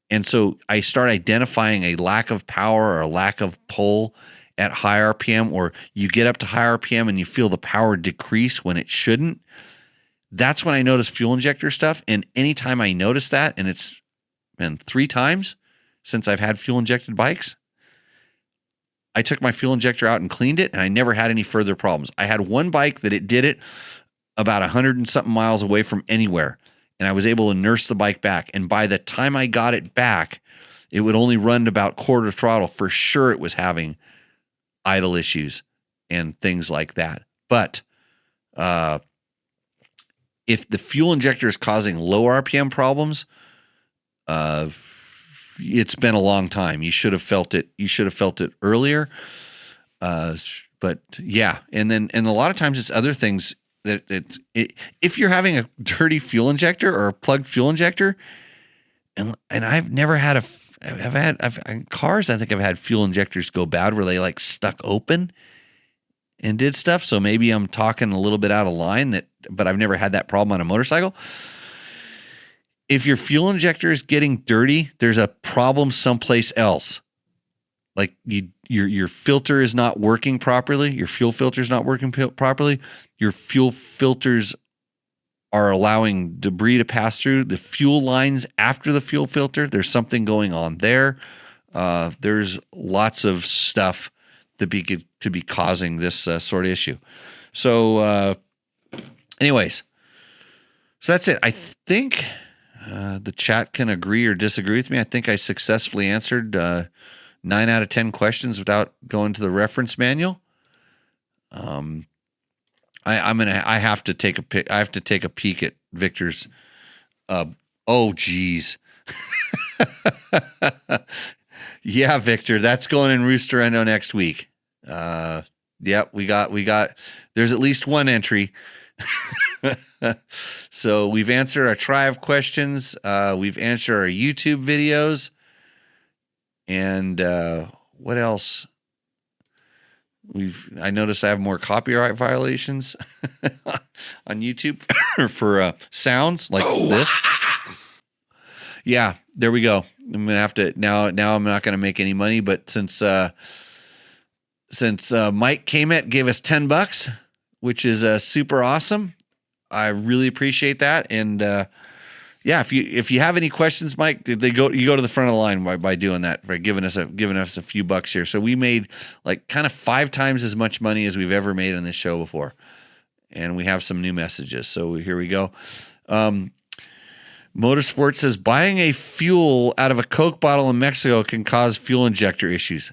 And so I start identifying a lack of power or a lack of pull at high RPM, or you get up to high RPM and you feel the power decrease when it shouldn't. That's when I notice fuel injector stuff. And anytime I notice that, and it's been 3 times since I've had fuel injected bikes, I took my fuel injector out and cleaned it, and I never had any further problems. I had one bike that it did it about 100 and something miles away from anywhere, and I was able to nurse the bike back. And by the time I got it back, it would only run about quarter throttle. For sure it was having idle issues and things like that. But if the fuel injector is causing low RPM problems, it's been a long time. You should have felt it. You should have felt it earlier. But yeah, and a lot of times it's other things that if you're having a dirty fuel injector or a plugged fuel injector, and I've never had in cars, I think I've had fuel injectors go bad where they like stuck open and did stuff. So maybe I'm talking a little bit out of line, but I've never had that problem on a motorcycle. If your fuel injector is getting dirty, there's a problem someplace else. Like your filter is not working properly. Your fuel filter is not working properly. Your fuel filters are allowing debris to pass through the fuel lines after the fuel filter. There's something going on there. There's lots of stuff that could be causing this sort of issue. So, anyways, so that's it. I think the chat can agree or disagree with me. I think I successfully answered 9 out of 10 questions without going to the reference manual. I have to take a peek at Victor's. Oh geez. Yeah, Victor, that's going in Roosterendo next week. Yep, we got. There's at least one entry. So we've answered our tribe questions. We've answered our YouTube videos. And what else? I noticed I have more copyright violations on YouTube for sounds like this. Yeah, there we go. I'm gonna have to now. I'm not gonna make any money, but since Mike Kamet gave us $10, which is super awesome, I really appreciate that. And yeah, if you have any questions, Mike, you go to the front of the line by doing that, by giving us a few bucks here. So we made like kind of 5 times as much money as we've ever made on this show before, and we have some new messages. So here we go. Motorsport says buying a fuel out of a Coke bottle in Mexico can cause fuel injector issues.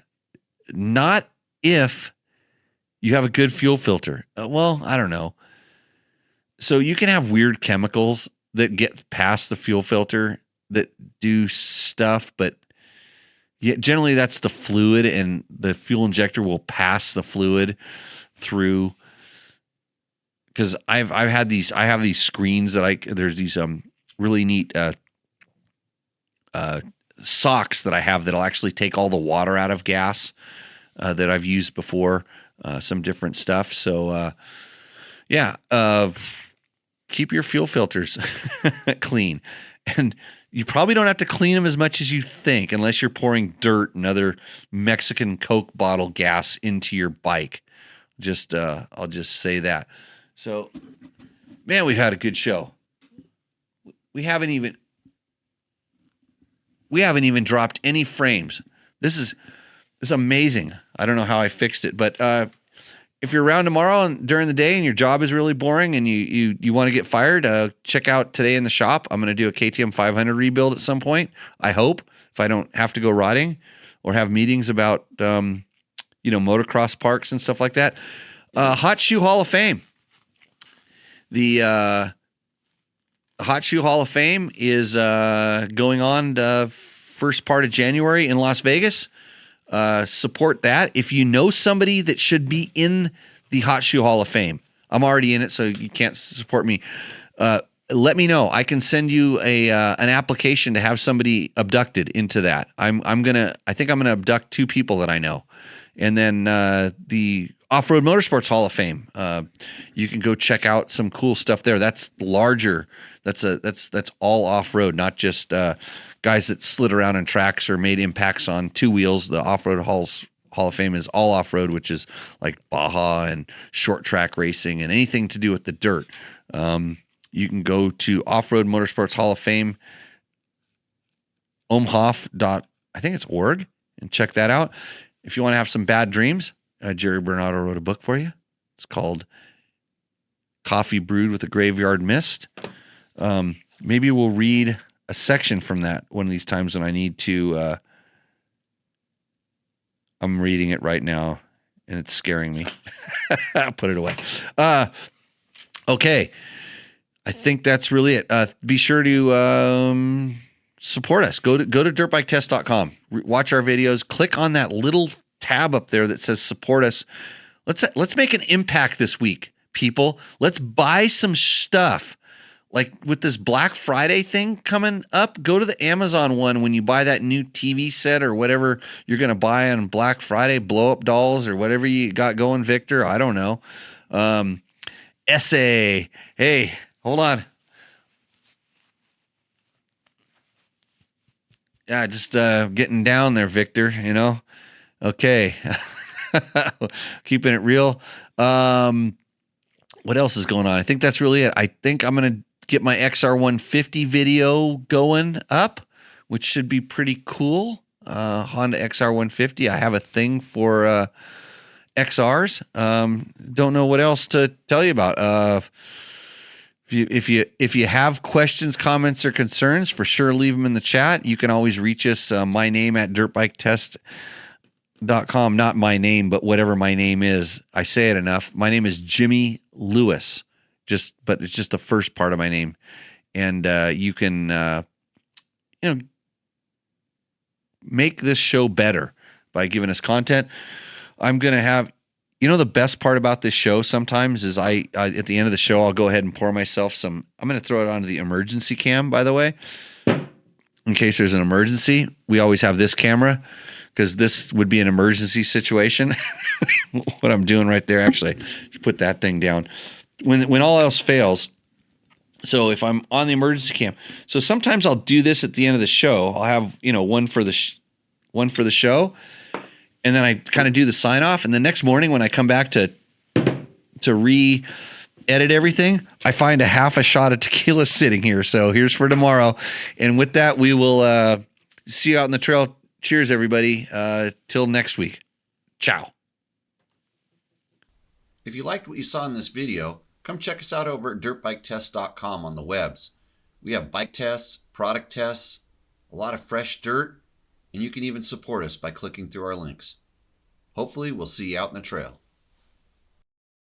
Not if you have a good fuel filter. Well, I don't know. So you can have weird chemicals that get past the fuel filter that do stuff, but yeah, generally that's the fluid, and the fuel injector will pass the fluid through. Because I have these screens that there's these really neat socks that I have that'll actually take all the water out of gas that I've used before, some different stuff. So keep your fuel filters clean, and you probably don't have to clean them as much as you think, unless you're pouring dirt and other Mexican Coke bottle gas into your bike. I'll just say that. So, man, we've had a good show. We haven't even dropped any frames. This is amazing. I don't know how I fixed it, but if you're around tomorrow and during the day and your job is really boring and you want to get fired, check out Today in the Shop. I'm going to do a KTM 500 rebuild at some point, I hope, if I don't have to go riding or have meetings about motocross parks and stuff like that. Hot Shoe Hall of Fame. The Hot Shoe Hall of Fame is going on the first part of January in Las Vegas. Support that. If you know somebody that should be in the Hot Shoe Hall of Fame, I'm already in it, so you can't support me. Let me know. I can send you an application to have somebody abducted into that. I think I'm gonna abduct 2 people that I know, and then the Off-Road Motorsports Hall of Fame. You can go check out some cool stuff there. That's larger. That's all off-road, not just guys that slid around on tracks or made impacts on 2 wheels. The Off-Road Hall of Fame is all off-road, which is like Baja and short track racing and anything to do with the dirt. You can go to Off-Road Motorsports Hall of Fame, omhoff.org, and check that out. If you want to have some bad dreams, Jerry Bernardo wrote a book for you. It's called Coffee Brewed with a Graveyard Mist. Maybe we'll read a section from that one of these times when I need to. I'm reading it right now, and it's scaring me. I'll put it away. Okay. I think that's really it. Be sure to support us. Go to dirtbiketest.com. Watch our videos. Click on that little tab up there that says support us. Let's make an impact this week, people. Let's buy some stuff. Like with this Black Friday thing coming up, go to the Amazon one when you buy that new TV set or whatever you're going to buy on Black Friday, blow up dolls or whatever you got going, Victor. I don't know. Essay. Hey, hold on. Yeah, just getting down there, Victor, Okay. Keeping it real. What else is going on? I think that's really it. I think I'm going to get my XR150 video going up, which should be pretty cool. Honda XR150. I have a thing for XRs. Don't know what else to tell you about. If you have questions, comments, or concerns, for sure leave them in the chat. You can always reach us. My name at dirtbiketest.com. Not my name, but whatever my name is. I say it enough. My name is Jimmy Lewis. But it's just the first part of my name, and you can make this show better by giving us content. I'm gonna have, the best part about this show sometimes is I at the end of the show I'll go ahead and pour myself some. I'm gonna throw it onto the emergency cam, by the way, in case there's an emergency. We always have this camera because this would be an emergency situation. What I'm doing right there, actually, just put that thing down. When all else fails, so if I'm on the emergency cam, so sometimes I'll do this at the end of the show. I'll have one for the show, and then I kind of do the sign off. And the next morning when I come back to re-edit everything, I find a half a shot of tequila sitting here. So here's for tomorrow. And with that, we will see you out in the trail. Cheers, everybody. Till next week. Ciao. If you liked what you saw in this video, come check us out over at dirtbiketest.com on the webs. We have bike tests, product tests, a lot of fresh dirt, and you can even support us by clicking through our links. Hopefully, we'll see you out in the trail.